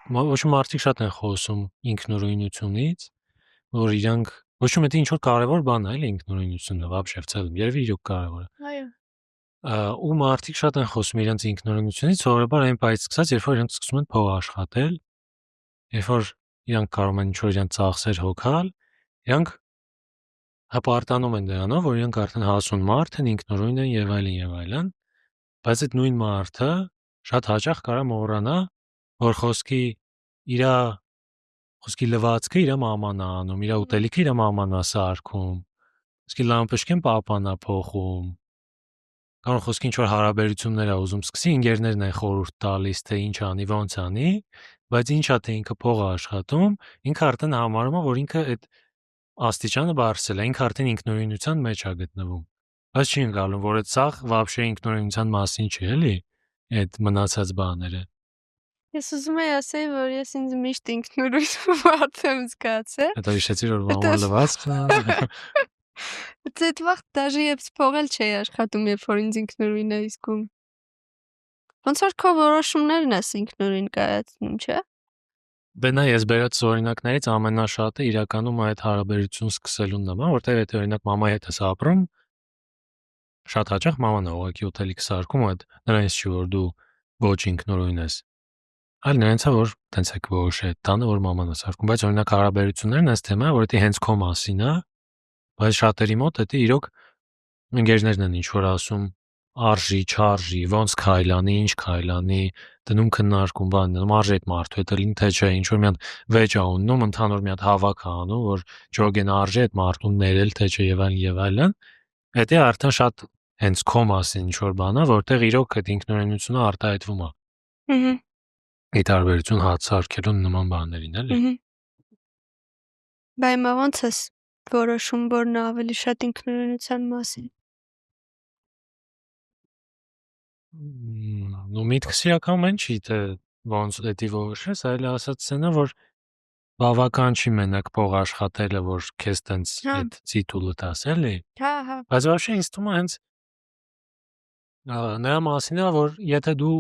ոչ մարդիկ շատ են խոսում ինքնուրույնությունից, որ իրանք ոչ մի ինչ որ կարևոր բան է, էլի ինքնուրույնությունը, вообще в целом, երևի իրոք կարևոր է։ Այո։ Ու մարդիկ շատ են խոսում իրենց ինքնուրույնությունից, սովորաբար այն պայից սկսած, երբ որ իրենք սկսում են փող աշխատել, երբ որ իրանք կարող են ինչ-որ իրենց ծախսեր հոգալ, իրանք հպարտանում են դրանով, որ իրանք արդեն հասուն մարդ են, ինքնուրույն են եւ այլն եւ այլն, բայց այդ նույն մարդը շատ հաճախ կարա մոռանա, որ խոսքի լվացքը իր մաման է անում, իր ուտելիքը իր մաման է սարքում, խոսքի լամպաշկեն պապան է փոխում, կարող խոսքի ինչ-որ հարաբերություններ է ուզում սկսի, ինգերներն են խորհուրդ տալիս, թե ինչ անի, ոնց անի, բայց ինչա թե ինքը փող է աշխատում, ինքը արդեն համարում է, որ ինքը այդ աստիճանը բարձրել է, ինքը արդեն ինքնուրույնության մեջ է գտնվում։ Բայց չի ընկալում, որ այդ սաղ вообще ինքնուրույնության մասին չի, էլի, այդ մնացած բաները։ Ես ուզում եի ասել, որ ես ինձ միշտ ինքնուրույն մարդ եմ զգացել։ Հետո հիշեցի, որ մաման լվացքն է։ Այդ վաղ դաժե ես փողել չէի աշխատում, երբ որ ինձ ինքնուրույն էի զգում։ Ոնց որ քո որոշումներն ես ինքնուրույն կայացնում, չէ՞։ Բենա ես բերած օրինակներից ամենաշատը իրականում այդ հարաբերություն սկսելուն նման, որտեղ եթե օրինակ մամայի հետ ես ապրում, շատ հաճախ մաման է ուղղակի ուտելիք սարքում, այդ նրանից չի որ դու ոչ ինքնուրույն ես։ Այլ նրանից է որ տենց եք որոշել, տանը որ մաման է սարքում, բայց օրինակ հարաբերություններն այս թեմա, որ դա հենց քո մասին է, բայց շատերի մոտ դա իրոք ընկերներն են ինչ որ ասում, արժի, չարժի, ոնց քայլանի, ինչ քայլանի, դնում քննարկում բան, արժի այդ մարդու հետ լինի թե չէ, ինչ որ մի հատ վեճ է ուննում, ընդհանուր մի հատ հավաք է անում, որ ջոգեն արժի այդ մարդուն ներել թե չէ եւ այլն եւ այլն։ Դա արդեն շատ հենց քո մասին ինչ որ բան է, որտեղ իրոք այդ ինքնուրույնությունը արտահայտվում է։ Ահա։ Ի տարբերություն հաց սարքելուն նման բաներին, էլի։ Բայց հիմա ոնց ես որոշում, որ նա ավելի շատ ինքնուրույնության մասին։ Ну միտքս իրականում են չի թե ոնց դա որոշես, այլ ասած սենա որ բավական չի մենակ փող աշխատելը, որ քեզ տենց այդ ցիտուլը տաս, էլի։ Հա։ Բայց вообще ինձ թվում է հենց նրա մասին է, որ եթե դու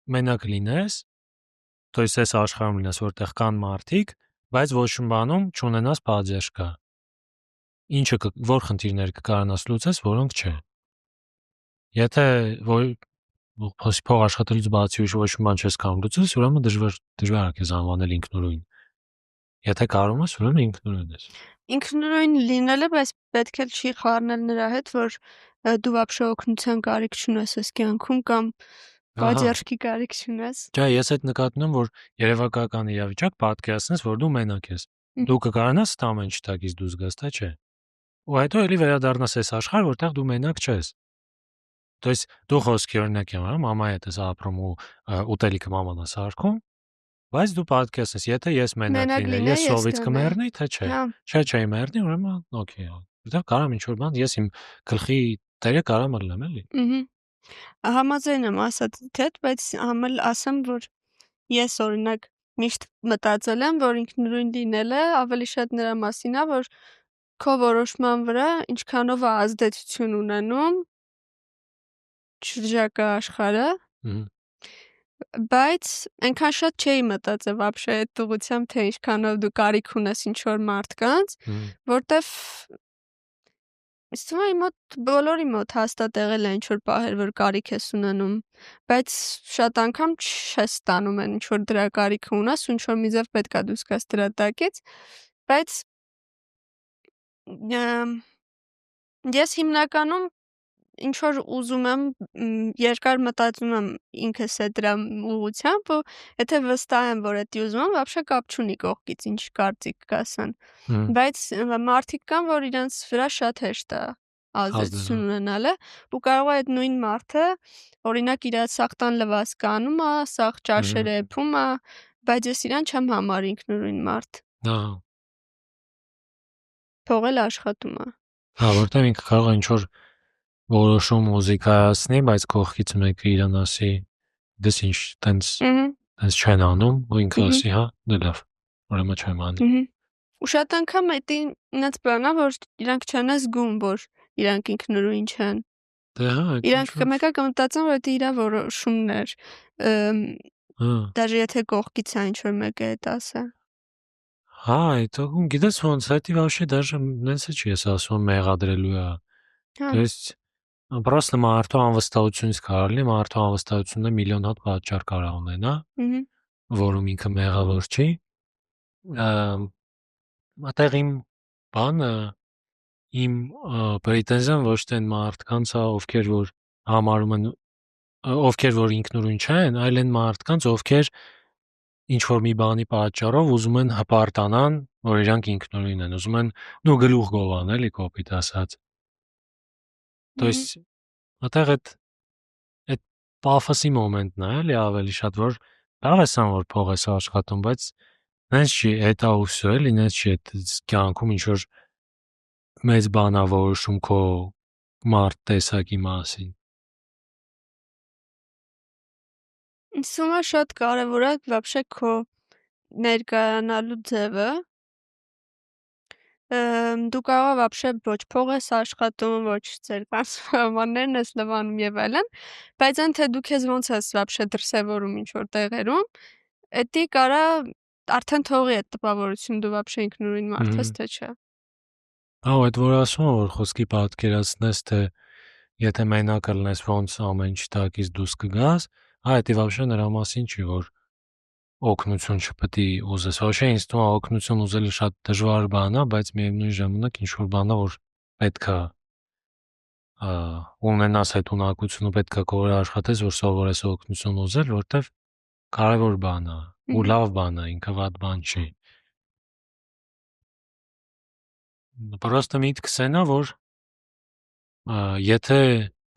մենակ լինես, то есть այս աշխարհում լինես, որտեղ կան մարդիկ, բայց ոչ մի բանում չունենաս բաժաշկա։ Ինչը որ խնդիրներ կկարանաս լուծես, որոնք չէ։ Եթե փող աշխատելուց բացի ոչ մի բան չես կարող լուծես, ուրեմն դժվար է քեզ անվանել ինքնուրույն։ Եթե կարող ես, ուրեմն ինքնուրույն ես։ Ինքնուրույն լինելը, բայց պետք է չի խառնել նրա հետ, որ դու вообще օգնության կարիք չունես այս կյանքում կամ բաժարշկի կարիք չունես։ Չէ, ես այդ նկատում եմ, որ երևակայական իրավիճակ պատկերացնես, որ դու մենակ ես։ Դու կկարանաս այդ ամեն ինչ տակից դուրս գաս, թե չէ։ Ու հետո էլի վերադառնաս այս աշխարհ, որտեղ դու մենակ չես։ То есть դու խոսքի օրինակ եմ արում, մամայի հետ ես ապրում ու ուտելիքը մաման է սարքում, բայց դու պատկերացնես, եթե ես մենակ լինեի, ես սովից կմեռնեի, թե չէ։ Չէի մեռնի, ուրեմն օքեյ է։ Որտեղ կարամ ինչ որ բան, ես իմ գլխի տերը կարամ ըլլեմ, էլի։ Համաձայն եմ ասած հետ, բայց համել ասեմ, որ ես օրինակ միշտ մտածել եմ, որ ինքնուրույն լինելը ավելի շատ նրա մասին է, որ քո որոշման վրա ինչքանով է ազդեցություն ունենում շրջակա աշխարհը, բայց այնքան շատ չէի մտածել вообще այդ ուղղությամբ, թե ինչքանով դու կարիք ունես ինչ-որ մարդկանց, որտեվ Իստում է մոտ բոլորի մոտ հաստատ եղել է ինչ-որ պահեր, որ կարիք ես ունենում, բայց շատ անգամ չես ստանում են ինչ-որ դրա կարիքը ունես, ու ինչ-որ մի ձև պետք է դուրս գաս դրա տակից, բայց ես հիմնականում ինչ-որ ուզում եմ, երկար մտածում եմ ինքս է դրա ուղղությամբ, ու եթե վստահ եմ, որ էդի ուզում եմ, вообще կապ չունի կողքից ինչ կարծիք կասեն, բայց մարդիկ կան, որ իրենց վրա շատ հեշտ է ազդեցություն ունենալը, ու կարող է այդ նույն մարդը, օրինակ իր սախտան լվացքը անում է, սաղ ճաշերը էփում է, բայց ես իրան չեմ համարի ինքնուրույն մարդ։ Թողել աշխատում է։ Հա, որտեղ ինքը կարող է ինչ-որ որոշում մուզիկայացնի, բայց կողքից մեկը իրան ասի, դες ինչ տենց չեն անում, ու ինքը ասի, հա, դե լավ, ուրեմն չեմ անի։ Ու շատ անգամ էդի ինձ բանա, որ իրանք չեն զգում, որ իրանք ինքնուրույն չեն։ Դե հա, իրանք մեկը կմտածեն, որ դա իր որոշումն էր։ Даже եթե կողքից է ինչ որ մեկը հետ ասա։ Հա, հետո գիտես ոնց հետի вообще даже նենց չի ես ասում մեղադրելու է։ Հա։ То есть просто մարդու անվստահությունից կարելի մարդու անվստահությունը միլիոն հատ պատճառ կարող ունենա, որում ինքը մեղավոր չի։ Այդտեղ իմ բանը իմ պրետենզիան ոչ թե մարդկանց է, ովքեր որ համարում են ովքեր որ ինքնուրույն չեն, այլ են մարդկանց, ովքեր ինչ որ մի բանի պատճառով ուզում են հպարտանան, որ իրանք ինքնուրույն են, ուզում են նու գլուխ գովան, էլի կոպիտ ասած։ То есть այդտեղ այդ պաֆոսի մոմենտն է, էլի ավելի շատ որ լավ է սան որ փող ես աշխատում, բայց նենց չի հետա ուսո էլի, նենց չի այդ կյանքում ինչ որ մեծ բան ա որոշում քո մարդ տեսակի մասին։ Ինձ թվում է շատ կարևոր է вообще քո ներկայանալու ձևը։ Դու կարող ես вообще ոչ փող ես աշխատում, ոչ ձեր կանոններն ես լվանում եւ այլն, բայց այն թե դու քեզ ոնց ես вообще դրսևորում ինչ որ տեղերում, էդի կարա արդեն թողի այդ տպավորություն դու вообще ինքնուրույն մարդ ես թե չէ։ Ահա այդ որ ասում որ խոսքի պատկերացնես թե եթե մենակ լինես ոնց ամեն ինչ տակից դուրս կգաս, դա вообще նրա մասին չի որ օգնություն չպետք է ուզես։ Вообще ինձ թվում է օգնություն ուզելը շատ դժվար բան է, բայց միևնույն ժամանակ ինչ որ բան է որ պետք է ունենաս այդ ունակությունը պետք է կողեր աշխատես որ սովորես օգնություն ուզել, որտեվ կարևոր բան է ու լավ բան է, ինքը վատ բան չի։ Просто միտքս էնա որ եթե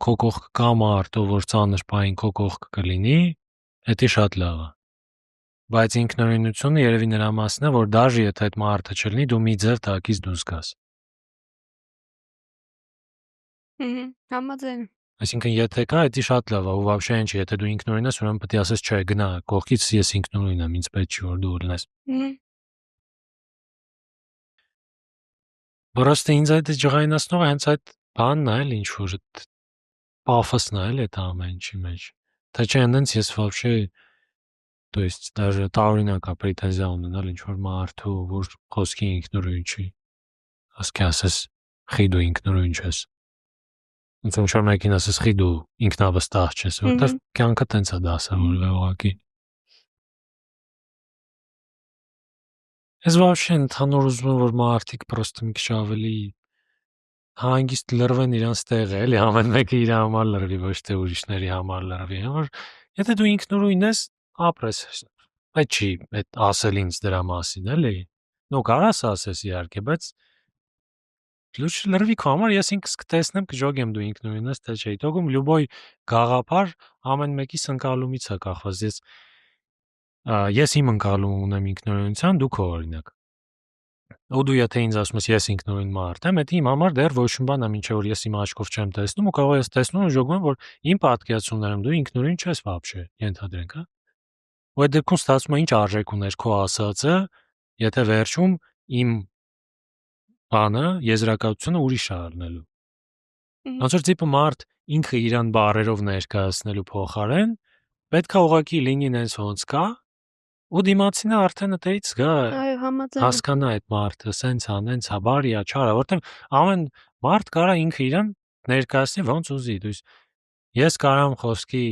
քո կողք կա մարդ, որ ծանր պահին քո կողք կլինի, դա շատ լավ է։ Բայց ինքնուրույնությունը երևի նրա մասն է, որ դաժե եթե այդ մարդը չլինի, դու մի ձև տակից դուրս գաս։ Համաձայն։ Այսինքն եթե կա, դա շատ լավ է, ու вообще ինչ, եթե դու ինքնուրույն ես, ուրեմն պետք է ասես, չէ, գնա, կողքից ես ինքնուրույն եմ, ինձ պետք չի որ դու լինես։ Просто ինձ այդ ջղայնացնողը հենց այդ բանն է, էլ ինչ որ պաֆոսն է, էլ այդ ամեն ինչի մեջ։ Թե չէ, այնց ես вообще То есть даже տարօրինակ է պրետենզիա ունենալ ինչ որ մարդու, որ խոսքի ինքնուրույն չի։ Ասքի ասես, խի դու ինքնուրույն չես։ Ոնց որ մեկին ասես, խի դու ինքնավստահ չես, որտեվ կյանքը տենց է դասավորվել ուղղակի։ Ես вообще ընդհանուր ուզում եմ որ մարդիկ просто մի քիչ ավելի հանգիստ լրվեն իրանց տեղը, էլի ամեն մեկը իր համար լրվի, ոչ թե ուրիշների համար լրվի, որ եթե դու ինքնուրույն ես, ապրես, այդ չի, այդ ասել ինձ դրա մասին, էլի։ Նո կարաս ասես իհարկե, բայց լույս լրվի քո համար, ես ինքս կտեսնեմ, կժոգեմ դու ինքնուրույն ես, թե չէ։ Թողում լյուբոյ գաղափար ամեն մեկի ընկալումից է կախված։ Ես իմ ընկալում ունեմ ինքնուրույնության, դու քո օրինակ։ Ու դու եթե ինձ ասում ես ես ինքնուրույն մարդ եմ, դա իմ համար դեռ ոչ մի բան է, մինչև որ ես իմ աչքով չեմ տեսնում ու կարող ես տեսնում ու ժողովում որ իմ պատկերացումներում դու ինքնուրույն չես вообще, ենթադրենք, հա։ Ու այդ դեպքում ստացվում է ինչ արժեք ուներ քո ասածը, եթե վերջում իմ բանը, եզրակացությունը ուրիշ է առնելու։ Ոնց որ տիպը մարդ ինքը իրան բարերով ներկայացնելու փոխարեն պետք է ուղղակի լինի նենց ոնց կա, ու դիմացինը արդեն այդից գա հասկանա այդ մարդը, սենց է, նենց է, բարի է, չար է, որտեղ ամեն մարդ կարա ինքը իրան ներկայացնի ոնց ուզի, ես կարամ խոսքի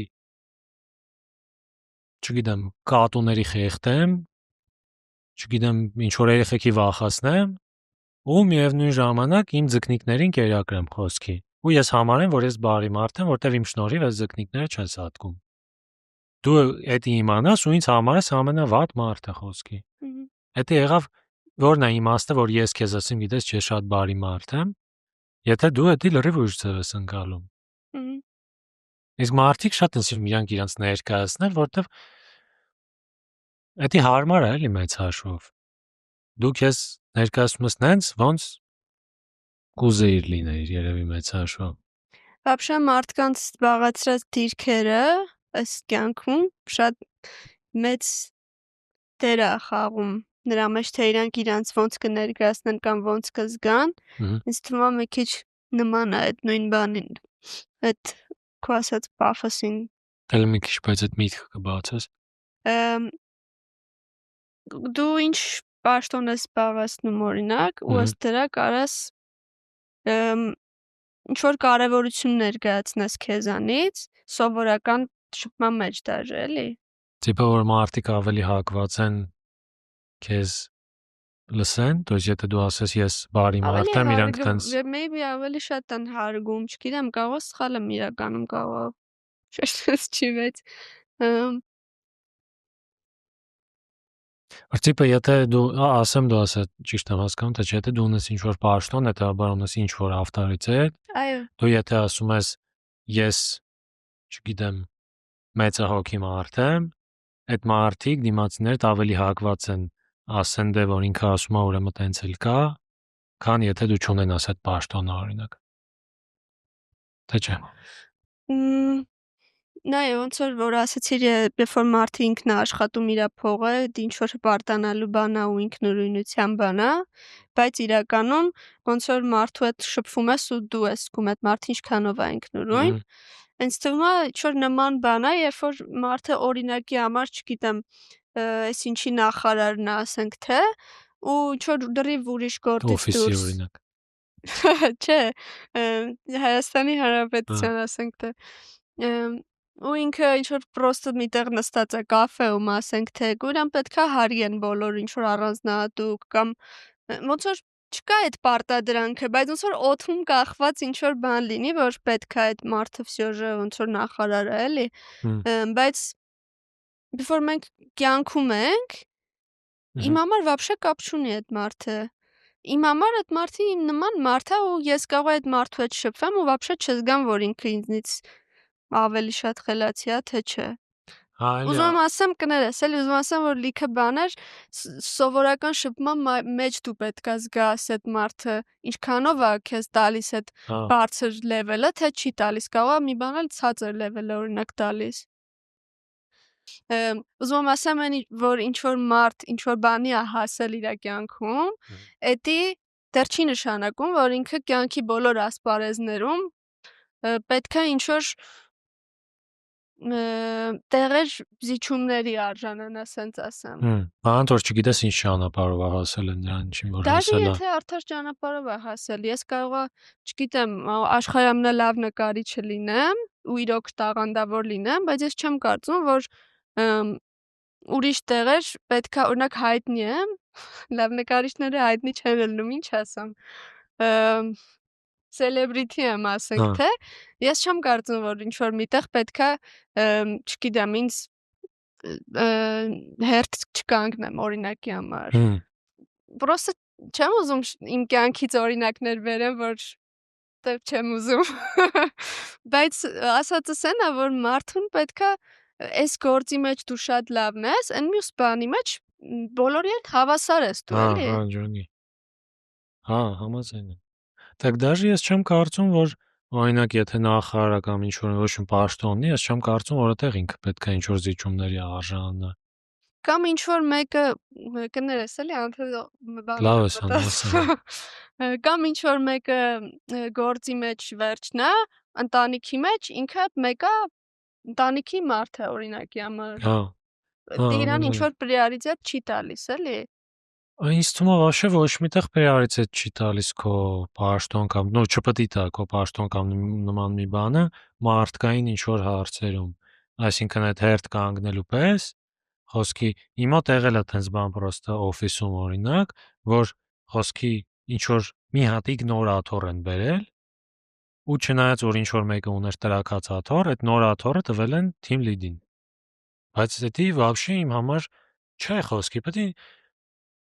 չգիտեմ, կատուների խեղդեմ, չգիտեմ, ինչ որ երեխեքի վախացնեմ, ու միևնույն ժամանակ իմ ձկնիկներին կերակրեմ խոսքի։ Ու ես համարեմ, որ ես բարի մարդ եմ, որտեվ իմ շնորհիվ այս ձկնիկները չեն սատկում։ Դու դա իմանաս ու ինձ համարես ամենավատ մարդը խոսքի։ Դա եղավ որն է իմաստը, որ ես քեզ ասեմ, գիտես, ես շատ բարի մարդ եմ, եթե դու դա լրիվ ուրիշ ձև ես ընկալում։ Իսկ մարդիկ շատ են սիրում իրանք իրանց ներկայացնել, որտեվ դա հարմար է, էլի մեծ հաշվով։ Դու քեզ ներկայացնում ես նենց, ոնց կուզեիր լինեիր, երևի մեծ հաշվով։ Вообще մարդկանց զբաղեցրած դիրքերը այս կյանքում շատ մեծ դեր է խաղում նրա մեջ, թե իրանք իրանց ոնց կներկայացնեն կամ ոնց կզգան։ Ինձ թվում է մի քիչ նման է այդ նույն բանին, այդ քո ասած պաֆոսին։ Դե մի քիչ բայց այդ միտքը կբացես։ Դու ինչ պաշտոն ես զբաղեցնում օրինակ, ու ըստ դրա կարաս ինչ որ կարևորություն ներկայացնես քեզանից սովորական շփման մեջ դաժե, էլի։ Տիպը որ մարդիկ ավելի հակված են քեզ լսեն, то есть եթե դու ասես ես բարի մարդ եմ, իրանք տենց maybe ավելի շատ են հարգում, չգիտեմ, կարող է սխալ եմ իրականում, կարող չի վեց։ Տիպը եթե դու ասեմ դու ասա ճիշտ եմ հասկանում, թե եթե դու ունես ինչ որ պաշտոն, հետաբար ունես ինչ որ ավտորիտետ, այո, դու եթե ասում ես ես, չգիտեմ, մեծահոգի մարդ եմ, այդ մարդիկ դիմացիներդ ավելի հակված են ասեն դե որ ինքը ասում է ուրեմն տենց էլ կա, քան եթե դու չունենաս այդ պաշտոնը օրինակ։ Թե չէ։ Նայ ոնց որ ասացիր, երբ որ մարդը ինքն է աշխատում իր փողը, ինչ որ հպարտանալու բան է ու ինքնուրույնության բան է, բայց իրականում ոնց որ մարդու հետ շփվում ես ու դու ես զգում այդ մարդը ինչքանով է ինքնուրույն, ինձ թվում է ինչ որ նման բան է, երբ որ մարդը օրինակի համար, չգիտեմ, այս ինչի նախարարն է, ասենք թե, ու ինչ որ դրիվ ուրիշ գործից Օֆիսի դուրս օրինակ։ չէ, Հայաստանի Հանրապետության ասենք թե ու ինքը ինչ որ պրոստը միտեղ նստած է կաֆեում, ասենք թե գուրան պետքա հարգեն բոլոր ինչ որ առանձնահատուկ կամ ոնց որ չկա այդ պարտադրանքը, բայց ոնց որ օթում կախված ինչ որ բան լինի, որ պետքա այդ մարդը վсё ոնց որ նախարարը էլի, բայց before մենք կյանքում ենք, իմ համար вообще կապ չունի այդ մարդը։ Իմ համար այդ մարդը իմ նման մարդ է ու ես կարող եմ այդ մարդու հետ շփվեմ ու вообще չզգամ, որ ինքը ինձնից ավելի շատ խելացի է, թե չէ։ Ուզում եմ ասեմ կներես, էլի ուզում ասեմ, որ լիքը բաներ սովորական շփման մեջ դու պետք է զգաս այդ մարդը ինչքանով է քեզ տալիս այդ բարձր լեվելը, թե չի տալիս, կարող է մի բան էլ ցածր լեվելը օրինակ տալիս։ Ուզում եմ ասեմ, որ ինչ որ մարդ ինչ որ բանի է հասել իր կյանքում, էդի դեռ չի նշանակում, որ ինքը կյանքի բոլոր ասպարեզներում պետք է ինչ որ տեղեր զիջումների արժանանա, ասենց ասեմ։ Բանտ որ չգիտես ինչ ճանապարհով է հասել նրան, ինչին որ Դաժե հասել է։ եթե արդար ճանապարհով է հասել, ես կարող չգիտեմ, աշխարհի ամենալավ նկարիչը լինեմ ու իրոք տաղանդավոր լինեմ, բայց ես չեմ կարծում, որ ուրիշ տեղեր պետքա օրինակ հայտնի եմ, լավ նկարիչները հայտնի չեն ելնում, ինչ ասեմ։ Celebrity եմ, ասենք թե, ես չեմ կարծում, որ ինչ որ միտեղ պետքա, չգիտեմ, ինձ հերթ չկանգնեմ օրինակի համար։ Պրոստը չեմ ուզում իմ կյանքից օրինակներ բերեմ, որ դեռ չեմ ուզում։ Բայց ասածս այն է, որ մարդուն պետքա այս գործի մեջ դու շատ լավն ես, այն մյուս բանի մեջ բոլորի հետ հավասար ես դու, էլի։ Հա, ջոնի։ Հա, համաձայն եմ։ Так даже ես չեմ կարծում, որ օրինակ եթե նախարար կամ ինչ որ ոչ մի պաշտոն ունի, ես չեմ կարծում, որ այդտեղ ինքը պետք է ինչ որ զիջումների արժանանա։ Կամ ինչ որ մեկը կներես էլի Լավ ես ասում։ Կամ ինչ որ մեկը գործի մեջ վերջն է, ընտանիքի մեջ ինքը մեկը ընտանիքի մարդ է օրինակի համար։ Հա։ Իրան ինչ որ պրիորիտետ չի տալիս, էլի։ Ինձ թվում է вообще ոչ միտեղ պրիորիտետ չի տալիս քո պաշտոն կամ նո չպետք է տա քո պաշտոն կամ նման մի բանը մարդկային ինչ որ հարցերում։ Այսինքն այդ հերթ կանգնելու պես խոսքի իմ մոտ եղել է տենց բան պրոստը օֆիսում օրինակ, որ խոսքի ինչ որ մի հատ նոր աթոռ են բերել ու չնայած որ ինչ որ մեկը ուներ տրակած աթոռ, այդ նոր աթոռը տվել են team lead-ին։ Բայց դա вообще իմ համար չէ խոսքի, պետք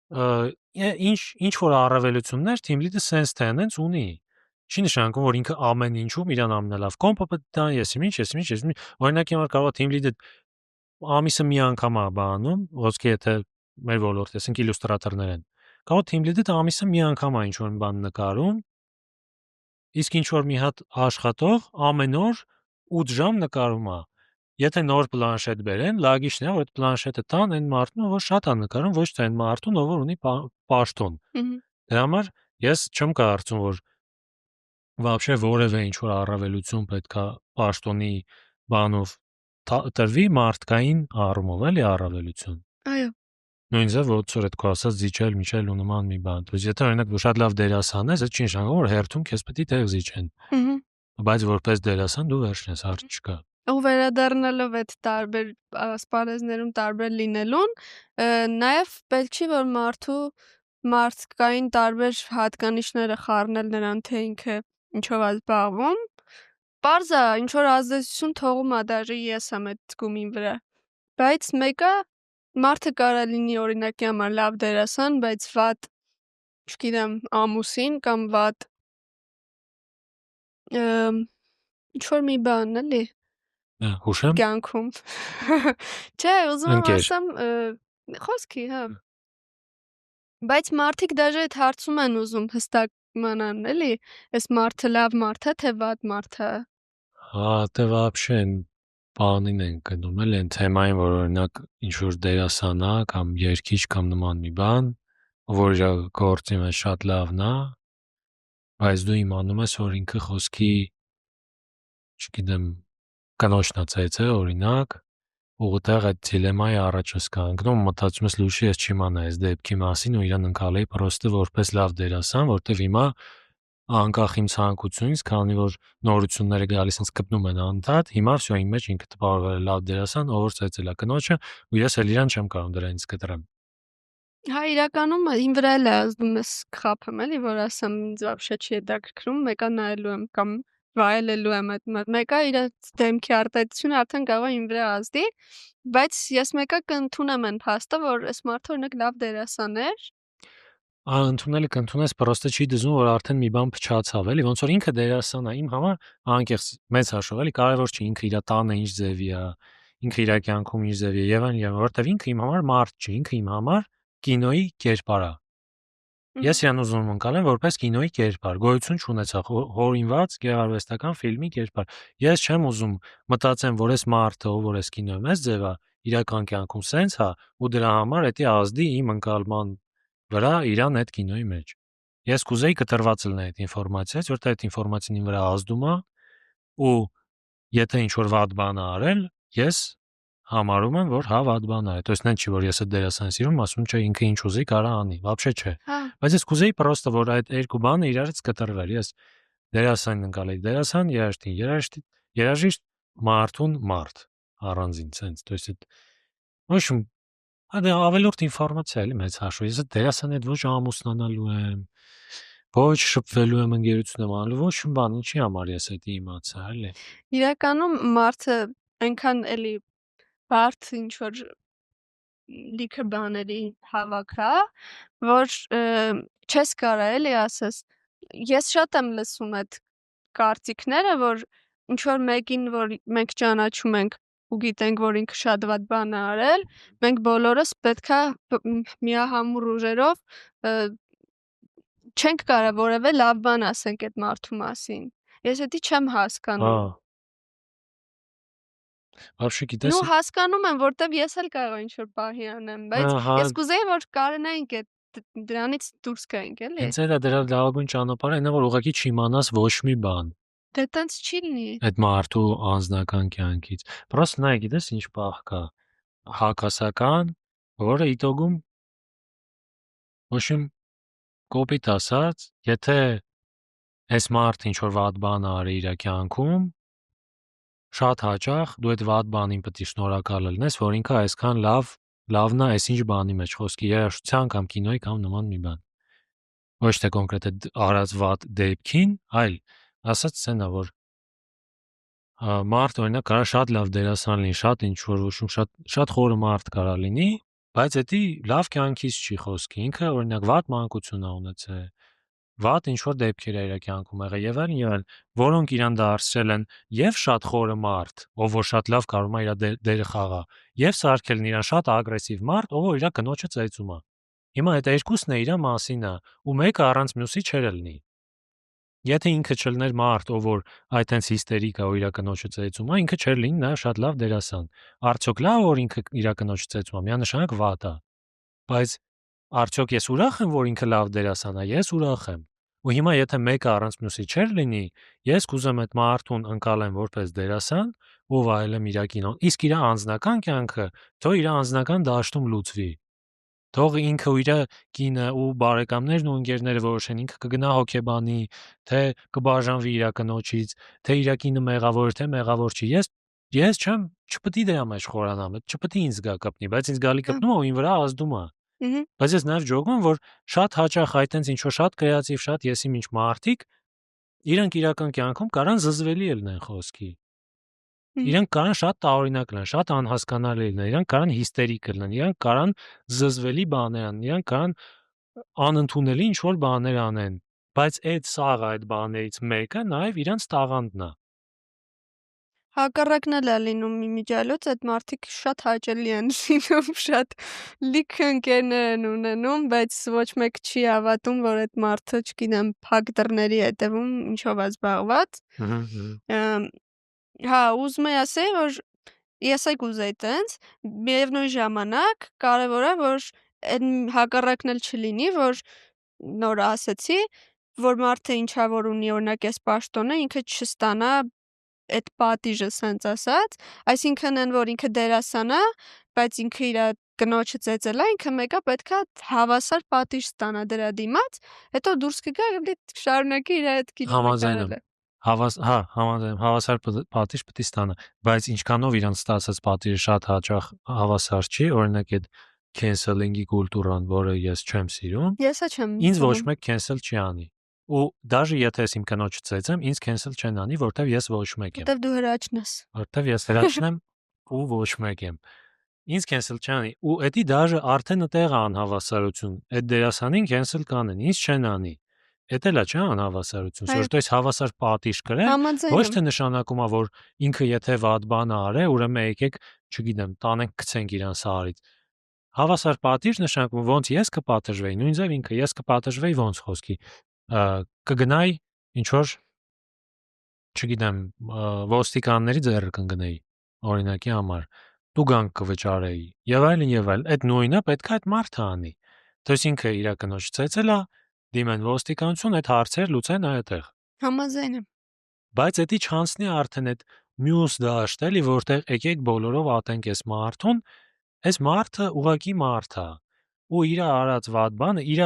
է ինչ որ առավելություններ team lead-ը sense թե հենց ունի։ Չի նշանակում, որ ինքը ամեն ինչում իրան ամենալավ կոմպը պետք է տա, ես ինչ, օրինակի համար կարող է team lead-ը ամիսը մի անգամ է բանում, ոսկե եթե մեր ոլորտը, ասենք իլյուստրատորներ են։ Կարող team lead-ը ամիսը մի անգամ է ինչ որ բան նկարում, իսկ ինչ որ մի հատ աշխատող ամեն օր 8 ժամ նկարում է։ Եթե նոր պլանշետ բերեն, լագիչն է, որ այդ պլանշետը տան այն մարդուն, ով շատ է նկարում, ոչ թե այն մարդուն, ով ունի պաշտոն։ Դրա համար ես չեմ կարծում, որ вообще որևէ ինչ որ առավելություն պետքա պաշտոնի բանով տրվի մարդկային առումով էլի առավելություն։ Այո։ Նույն ձև ոնց որ այդ քո ասած զիջել, միջել ու նման մի բան։ То есть եթե օրինակ դու շատ լավ դերասան ես, այդ չի նշանակում որ հերթում քեզ պետք է տեղ զիջեն։ Բայց որպես դերասան դու վերջն ես, հարց չկա։ Ու վերադառնալով այդ տարբեր ասպարեզներում տարբեր լինելուն, նաև պետք չի որ մարդկային տարբեր հատկանիշները խառնել նրան, թե ինքը ինչով է զբաղվում։ Պարզ է, ինչ որ ազդեցություն թողում է, դաժե ես եմ այդ զգումին վրա։ Բայց մեկը մարդը կարա լինի օրինակի համար լավ դերասան, բայց վատ, չգիտեմ, ամուսին կամ վատ ինչ որ մի բան, էլի։ Հուշեմ։ Կյանքում։ Չէ, ուզում եմ Ընկեր։ ասեմ, խոսքի, հա։ Բայց մարդիկ դաժե այդ հարցում են ուզում հստակ իմանան, էլի, այս մարդը լավ մարդ է, թե վատ մարդ է։ Հա, դե вообще բանին են գնում, էլ են թեմային, որ օրինակ ինչ որ դերասան է կամ երգիչ կամ նման մի բան, որ իր գործի մեջ շատ լավն է, բայց դու իմանում ես, որ ինքը խոսքի, չգիտեմ, կնոջն է ծեծե, օրինակ, ուղղտեղ այդ դիլեմայի առաջ ես կանգնում, մտածում ես լույսի ես չիմանա այս դեպքի մասին ու իրան ընկալեի պրոստը որպես լավ դերասան, որտեվ հիմա անկախ իմ ցանկությունից, քանի որ նորությունները գալիս ինձ կպնում են անդադ, հիմա всё իմ մեջ ինքը տպավորվել է լավ դերասան, ով որ ծեծել է կնոջը, ու ես էլ իրան չեմ կարող դրանից կտրեմ։ Հա, իրականում իմ վրա էլ է ազդում ես խափեմ, էլի, որ ասեմ ինձ вообще չի հետաքրքրում, մեկը նայելու եմ կամ վայելելու եմ այդ մեկը իր դեմքի արտահայտությունը արդեն կարող է իմ վրա ազդի, բայց ես մեկը կընդունեմ այն փաստը, որ այս մարդը օրինակ լավ դերասան էր։ Ընդունելը կընդունես, պրոստը չի դզում, որ արդեն մի բան փչացավ, էլի, ոնց որ ինքը դերասան է, իմ համար անկեղծ մեծ հաշվով, էլի, կարևոր չի ինքը իր տանը ինչ ձևի է, ինքը իր կյանքում ինչ ձևի է, եւ այլն, որովհետեւ ինքը իմ համար մարդ չի, ինքը իմ համար կինոյի կերպար է։ Ես իրան ուզում եմ ընկալեմ որպես կինոյի կերպար, գոյություն չունեցող հորինված գեղարվեստական ֆիլմի կերպար։ Ես չեմ ուզում մտածեմ, որ այս մարդը, ով որ այս կինոյում էս ձևա, իրական կյանքում սենց է, ու դրա համար էտի ազդի իմ ընկալման վրա իրան այդ կինոյի մեջ։ Ես կուզեի կտրված լինել այդ ինֆորմացիայից, որտեղ այդ ինֆորմացիան իմ վրա ազդում է, ու եթե ինչ որ վատ բան է արել, ես համարում եմ, որ հա վատ բան է։ То есть նեն չի որ ես այդ դերասանը սիրում, ասում չէ ինքը ինչ ուզի կարա անի, вообще չէ։ Բայց ես կուզեի պրոստը որ այդ երկու բանը իրարից կտրվեր։ Ես դերասանն ընկալեի դերասան, երաժիշտ մարդուն մարդ առանձին sense, то есть это в общем Ադե ավելորդ ինֆորմացիա էլի մեծ հաշվով։ Ես դերասանի հետ ոչ ամուսնանալու եմ, ոչ շփվելու եմ ընկերություն եմ անելու, ոչ մի բան, ինչի համար ես դա իմացա, էլի։ Իրականում մարդը այնքան էլի բարդ ինչ որ լիքը բաների հավաք է, որ չես կարա էլի ասես։ Ես շատ եմ լսում այդ կարծիքները, որ ինչ որ մեկին, որ մենք ճանաչում ենք ու գիտենք, որ ինքը շատ վատ բան է արել, մենք բոլորս պետքա միահամուռ ուժերով չենք կարա որևէ լավ բան ասենք այդ մարդու մասին։ Ես դա չեմ հասկանում։ Հա։ Вообще գիտես։ Նու հասկանում եմ, որտեվ ես էլ կարող ինչ որ բահի անեմ, բայց ես կուզեի որ կարենայինք այդ դրանից դուրս գայինք, էլի։ Հենց այդ է դրա լավագույն ճանապարհը, այնա որ ուղղակի չիմանաս ոչ մի բան։ Դե տենց չի լինի։ Այդ մարդու անձնական կյանքից։ Պրոստը նայ գիտես ինչ պահ կա։ Հակասական, որը իտոգում в общем կոպիտ ասած, եթե այս մարդը ինչ որ վատ բան արի իր կյանքում, շատ հաճախ դու այդ վատ բանին պետք է շնորհակալ լինես, որ ինքը այսքան լավն է այսինչ բանի մեջ, խոսքի երաժշտության կամ կինոյի կամ նման մի բան։ Ոչ թե կոնկրետ այդ արած վատ դեպքին, այլ ասած սենա որ մարդ օրինակ կարա շատ լավ դերասան լինի, շատ ինչ որ ուշում շատ խորը մարդ կարա լինի, բայց դա լավ կյանքից չի խոսքի։ Ինքը օրինակ վատ մանկություն է ունեցել, վատ ինչ որ դեպքեր է իր կյանքում եղել եւ այլն, որոնք իրան դարձրել են եւ շատ խորը մարդ, ով որ շատ լավ կարող է իր դերը խաղա, եւ սարքելն իրան շատ ագրեսիվ մարդ, ով որ իր կնոջը ծեծում է։ Հիմա այդ երկուսն է իր մասին է, ու մեկը առանց մյուսի չէր լինի։ Եթե ինքը չլներ մարդ, ով որ այդ այնց հիստերիկ է ու իր կնոջը ծեծում է, ինքը չէր լինի նաեւ շատ լավ դերասան։ Արդյոք լավ որ ինքը իր կնոջը ծեծում է, միանշանակ վատ է։ Բայց արդյոք ես ուրախ եմ, որ ինքը լավ դերասան է, ես ուրախ եմ։ Ու հիմա եթե մեկը առանց մյուսի չէր լինի, ես կուզեմ այդ մարդուն ընկալեմ որպես դերասան, ով այլեմ իր կինոն, իսկ իր անձնական կյանքը թող իր անձնական դաշտում լուծվի։ Թող ինքը ու իր կինը ու բարեկամներն ու ընկերները որոշեն, ինքը կգնա հոգեբանի, թե կբաժանվի իր կնոջից, թե իր կինը մեղավոր է, թե մեղավոր չի։ Ես չպետք է դրա մեջ խորանամ, չպետք է ինձ գա կպնի, բայց ինձ գալի կպնում է ու ին վրա ազդում է։ Բայց ես նաև ջողում եմ, որ շատ հաճախ այտենց ինչ որ շատ կրեատիվ, շատ եսիմինչ մարդիկ իրանք իրական կյանքում կարան զզվելի լինեն խոսքի։ Իրանք կարան շատ տարօրինակ լինեն, շատ անհասկանալի լինեն, իրանք կարան հիստերիկ լինեն, իրանք կարան զզվելի բաներ անեն, իրանք կարան անընդունելի ինչ որ բաներ անեն, բայց այդ բաներից մեկը նաև իրանց տաղանդն է։ Հակառակն էլ է լինում իմիջիալոց, այդ մարդիկ շատ հաճելի են լինում, շատ լիք ընկերներ են ունենում, բայց ոչ մեկ չի հավատում, որ այդ մարդը, չգիտեմ, փակ դռների հետևում ինչով է զբաղված։ Հա, ուզում եմ ասել, որ ես այ կուզեի տենց, միևնույն ժամանակ կարևոր է, որ այն հակառակն էլ չլինի, որ նոր ասեցի, որ մարդը ինչա որ ունի, օրինակ այս պաշտոնը, ինքը չստանա այդ պատիժը սենց ասած, այսինքն են, որ ինքը դերասան է, բայց ինքը իր կնոջը ծեծել է, ինքը մեկը պետքա հավասար պատիժ ստանա դրա դիմաց, հետո դուրս կգա ու շարունակի իր այդ համաձայնում։ Համաձայնում, հավասար պատիժ պետք է ստանա, բայց ինչքանով իրանց ստացած պատիժը շատ հաճախ հավասար չի, օրինակ այդ cancel-ինգի կուլտուրան, որը ես չեմ սիրում, Ես չեմ։ ինձ ոչ մեկ cancel չի անի։ Ու դաժե եթե ես իմ կնոջը ծեծեմ, ինձ cancel չեն անի, որտեվ ես ոչ մեկ եմ։ Որտեվ դու հրաչն ես։ Որտեվ ես հրաչն եմ ու ոչ մեկ եմ։ Ինձ cancel չեն անի։ Ու էդի դաժե արդեն այդտեղ է անհավասարություն։ Այդ դերասանին cancel կանեն, ինձ չեն անի։ Էդ էլա չէ անհավասարություն, որ դու այս հավասար պատիժ կրեն, ոչ թե նշանակում է, որ ինքը եթե վատ բան արե, ուրեմն եկեք, չգիտեմ, տանենք գցենք իրան սարից։ Հավասար պատիժ նշանակում ոնց ես կպատժվեի, նույն ձև ինքը ես կպատժվեի ոնց խոսքի։ Կգնայի ինչ որ չգիտեմ, ոստիկանների ձեռը կընկնեի, օրինակի համար, տուգանք կվճարեի, եւ այլն, այդ նույնը պետք է այդ մարդը անի։ Դες ինքը իր կնոջ ծեծել է, դիմեն ոստիկանություն, այդ հարցեր լուծեն այդտեղ։ Համաձայն եմ։ Բայց էդի չանցնի արդեն այդ մյուս դաշտ էլի, որտեղ եկեք բոլորով ատենք այս մարդուն, այս մարդը ուղակի մարդ է, ու իր արած վատ բանը, իր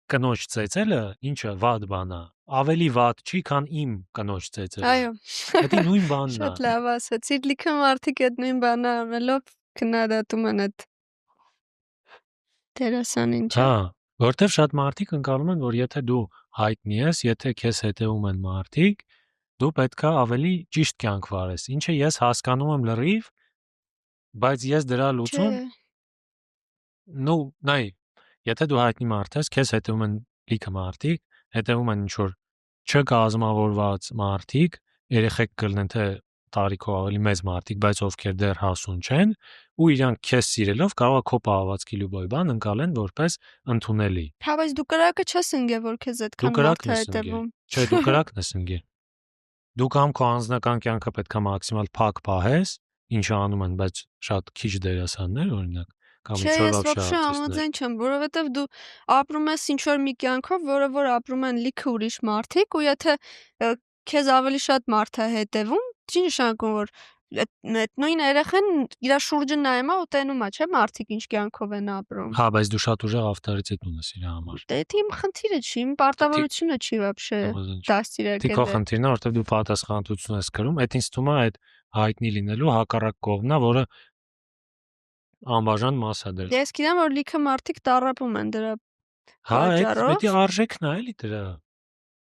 կնոջ ծեծելը, ինչը վատ բան է, ավելի վատ չի, քան իմ կնոջ ծեծելը։ Այո։ Դա նույն բանն է։ Շատ լավ ասացիր, լիքը մարդիկ այդ նույն բանը անելով քննադատում են այդ դերասանին, չէ՞։ Հա, որտեվ շատ մարդիկ ընկալում են, որ եթե դու հայտնի ես, եթե քեզ հետևում են մարդիկ, դու պետքա ավելի ճիշտ կյանք վարես, ինչը ես հասկանում եմ լրիվ, բայց ես դրա լուծում նայ, եթե դու հայտնի մարդ ես, քեզ հետևում են լիքը մարդիկ, հետևում են ինչ-որ չկազմավորված մարդիկ, երեխեք կլինեն թե տարիքով ավելի մեծ մարդիկ, բայց ովքեր դեռ հասուն չեն, ու իրանք քեզ սիրելով կարող է քո պահվածքի լուբոյ բան ընկալեն որպես ընդունելի։ Հա, բայց դու կրակը չես ընկել, որ քեզ այդքան մարդ է հետևում։ Չէ, դու կրակն ես ընկել։ Դու կամ քո անձնական կյանքը պետքա մաքսիմալ փակ պահես, ինչը անում են, բայց շատ քիչ դերասաններ, օրինակ, կամ ինչ որ вообще համաձայն չեմ, որովհետև դու ապրում ես ինչ որ մի կյանքով, որը որ ապրում են լիքը ուրիշ մարդիկ, ու եթե քեզ ավելի շատ մարդ է հետևում, չի նշանակում, որ այդ նույն երեխան իր շուրջը նայում է ու տենում է, չէ՞, մարդիկ ինչ կյանքով են ապրում։ Հա, բայց դու շատ ուժեղ ավտորիտետ ունես իր համար։ Դա իմ խնդիրը չի, իմ պարտավորությունը չի вообще դաստիարակել։ Դե քո խնդիրն է, որտեղ դու պատասխանատվություն ես կրում, այդ ինձ թվում է այդ հայտնի լինելու հակառակ կողմն է, որը անբաժան մաս է դրա։ Ես գիտեմ, որ լիքը մարդիկ տառապում են դրա Հա, այդ պետք է արժեքն է էլի դրա։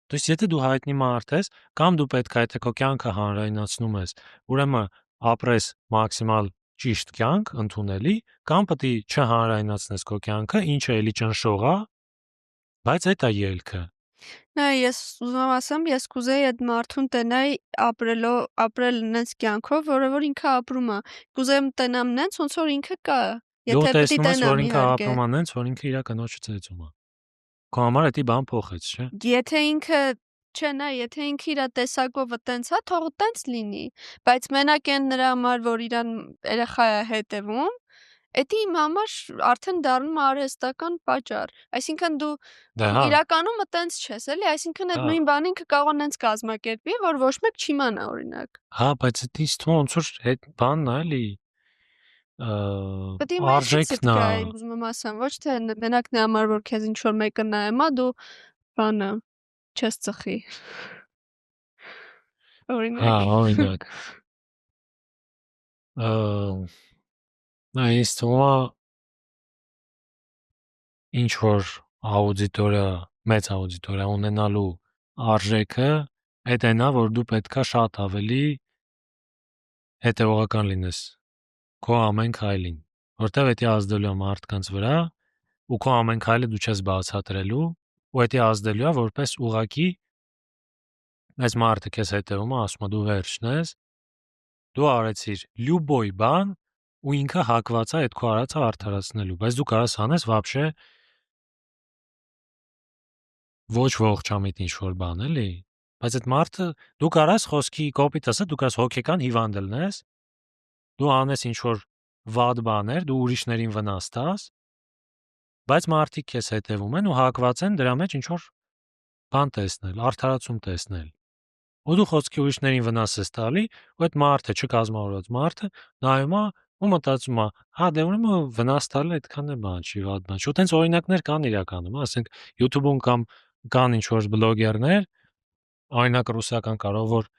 Դες եթե դու հայտնի մարդ ես, կամ դու պետք է եթե քո կյանքը հանրայնացնում ես, ուրեմն ապրես մաքսիմալ ճիշտ կյանք, ընդունելի, կամ պետք է չհանրայնացնես քո կյանքը, ինչը էլի ճնշող է, բայց այդ է ելքը։ Նայ, ես ուզում ասեմ, ես կուզեի այդ մարդուն տենայի ապրել նենց կյանքով, որը որ ինքը ապրում է։ Կուզեմ տենամ նենց, ոնց որ ինքը կա։ Եթե պետք է տենամ, որ ինքը ապրում է նենց, որ ինքը իր կնոջը ծեծում է։ Քո համար էդի բան փոխեց, չէ՞։ Եթե ինքը չէ, նայ, եթե ինքը իր տեսակով տենց է, թող տենց լինի, բայց մենակ այն նրա համար, որ իրան երեխա է հետևում, Էդի իմ համար արդեն դառնում է արհեստական պատճառ։ Այսինքն դու Դե հա, իրականում տենց չես, էլի, այսինքն այդ հա, նույն բանին կարող նենց կազմակերպի, որ ոչ մեկ չիմանա օրինակ։ հա, բայց դա ինձ թվում ոնց որ այդ բանն է էլի Պետք է մեջիցդ արժեքն է։ գա, ուզում եմ ասեմ, ոչ թե մենակ նրա համար որ քեզ ինչ որ մեկը նայում է, դու բանը չես ծխի։ Հա, Օրինակ։ օրինակ։ Նա ինձ թվում է ինչ որ աուդիտորիա, մեծ աուդիտորիա ունենալու արժեքը այդ այնա, որ դու պետքա շատ ավելի հետևողական լինես քո ամեն քայլին, որտեվ դա ազդելու է մարդկանց վրա, ու քո ամեն քայլը դու չես բացատրելու, ու դա ազդելու է որպես ուղակի այս մարդը քեզ հետևում է, ասում է դու վերջն ես, դու արեցիր լյուբոյ բան, ու ինքը հակված է այդ քո արածը արդարացնելու, բայց դու կարաս անես вообще ոչ ողջամիտ ինչ որ բան, էլի։ Բայց այդ մարդը դու կարաս խոսքի կոպիտ ասած, դու կարաս հոգեկան հիվանդ լինես, դու անես ինչ որ վատ բաներ, դու ուրիշներին վնաս տաս, բայց մարդիկ քեզ հետևում են ու հակված են դրա մեջ ինչ որ բան տեսնել, արդարացում տեսնել։ Ու դու խոսքի ուրիշներին վնաս ես տալի, ու այդ մարդը, չկազմավորված մարդը, նայում է ու մտածում է, հա դե ուրեմն վնաս տալը այդքան է բան չի, վատ բան։ Շուտ հենց օրինակներ կան իրականում, ասենք YouTube-ում կամ կան ինչ որ բլոգերներ, օրինակ ռուսական կարող որ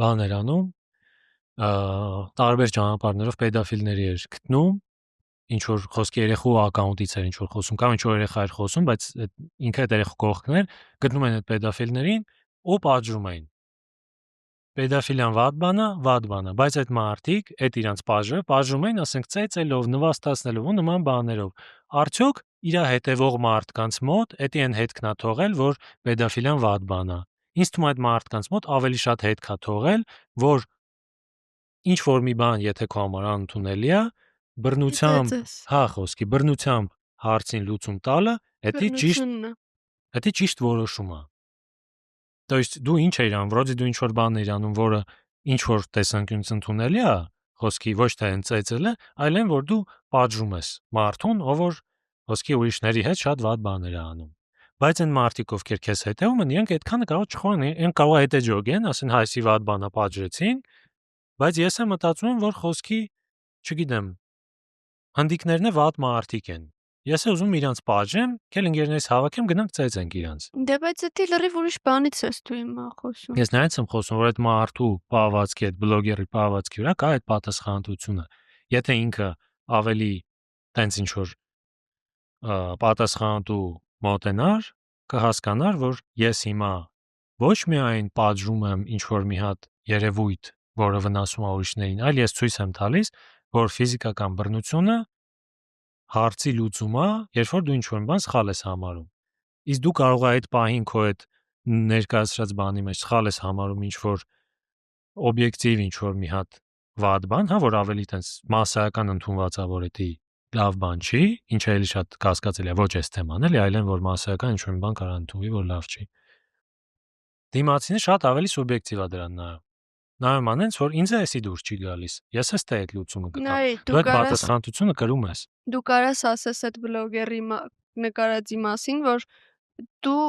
բաներ անում, տարբեր ճանապարհներով պեդոֆիլների էր գտնում, ինչ որ խոսքի երեխու ակաունտից էր ինչ որ խոսում, կամ ինչ որ երեխա էր խոսում, բայց ինքը այդ երեխու կողքն էր, գտնում են այդ պեդոֆիլներին ու պատժում էին։ Պեդոֆիլիան վատ բան է, բայց այդ մարդիկ, այդ իրանց պատժում էին, ասենք ծեծելով, նվաստացնելով ու նման բաներով։ Արդյոք իր հետևող մարդկանց մոտ էդի են հետքնա թողել, որ պեդոֆիլիան վատ բան է։ Ինձ թվում է այդ մարդկանց մոտ ավելի շատ հետքա թողել, որ ինչ որ մի բան, եթե քո համար անընդունելի է, բռնությամբ, Ծեծես։ հա, խոսքի բռնությամբ հարցին լուծում տալը, Բռնությունն է։ դա ճիշտ որոշում է։ То есть դու ինչ էիր անում, վրոդի դու ինչ որ բան էիր անում, որը ինչ որ տեսանկյունից ընդունելի է, խոսքի ոչ թե այն ծեծելը, այլ այն որ դու պատժում ես մարդուն, ով որ խոսքի ուրիշների հետ շատ վատ բաներ է անում։ Բայց այն մարդիկ, ովքեր քեզ հետևում են, իրենք այդքանը կարող չխորան, իրենք կարող է հետեջոգեն, ասեն հայսի վատ բանա պատժեցին, բայց ես եմ մտածում եմ, որ խոսքի, չգիտեմ, հնդիկներն է վատ մարդիկ են։ Ես եմ ուզում իրանց պատժեմ, քել ընկերներիս հավաքեմ, գնանք ծեծենք իրանց։ Դե բայց դա լրիվ ուրիշ բանից ես դու հիմա խոսում։ Ես նայած եմ խոսում, որ այդ մարդու պահվածքի, այդ բլոգերի պահվածքի վրա կա այդ պատասխանատվությունը։ Եթե ինքը ավելի տենց ինչ որ պատասխանատու մոտենար, կհասկանար, որ ես հիմա ոչ միայն պատժում եմ ինչ որ մի հատ երևույթ, որը վնասում է ուրիշներին, այլ ես ցույց եմ տալիս, որ ֆիզիկական բռնությունը հարցի լուծում է, երբ որ դու ինչ որ բան սխալ ես համարում։ Իսկ դու կարող ես այդ պահին քո այդ ներկայացրած բանի մեջ սխալ ես համարում ինչ որ օբյեկտիվ ինչ որ մի հատ վատ բան, հա, որ ավելի տենց մասսայական ընդունված է, որ դա լավ բան չի, ինչը էլի շատ կասկածելի է, ոչ այս թեման, էլի, այլ այն որ մասսայական ինչ որ մի բան կարող ընդունվի, որ լավ չի։ Դիմացինը շատ ավելի սուբյեկտիվ է դրան նայում։ Նայում անենց, որ ինձ էսի դուրս չի գալիս։ Ես էս թե այդ լուծումը կտամ։ Նայ, Դու այդ պատասխանատվությունը կրում ես։ Դու կարաս ասես այդ բլոգերի նկարածի մասին, որ դու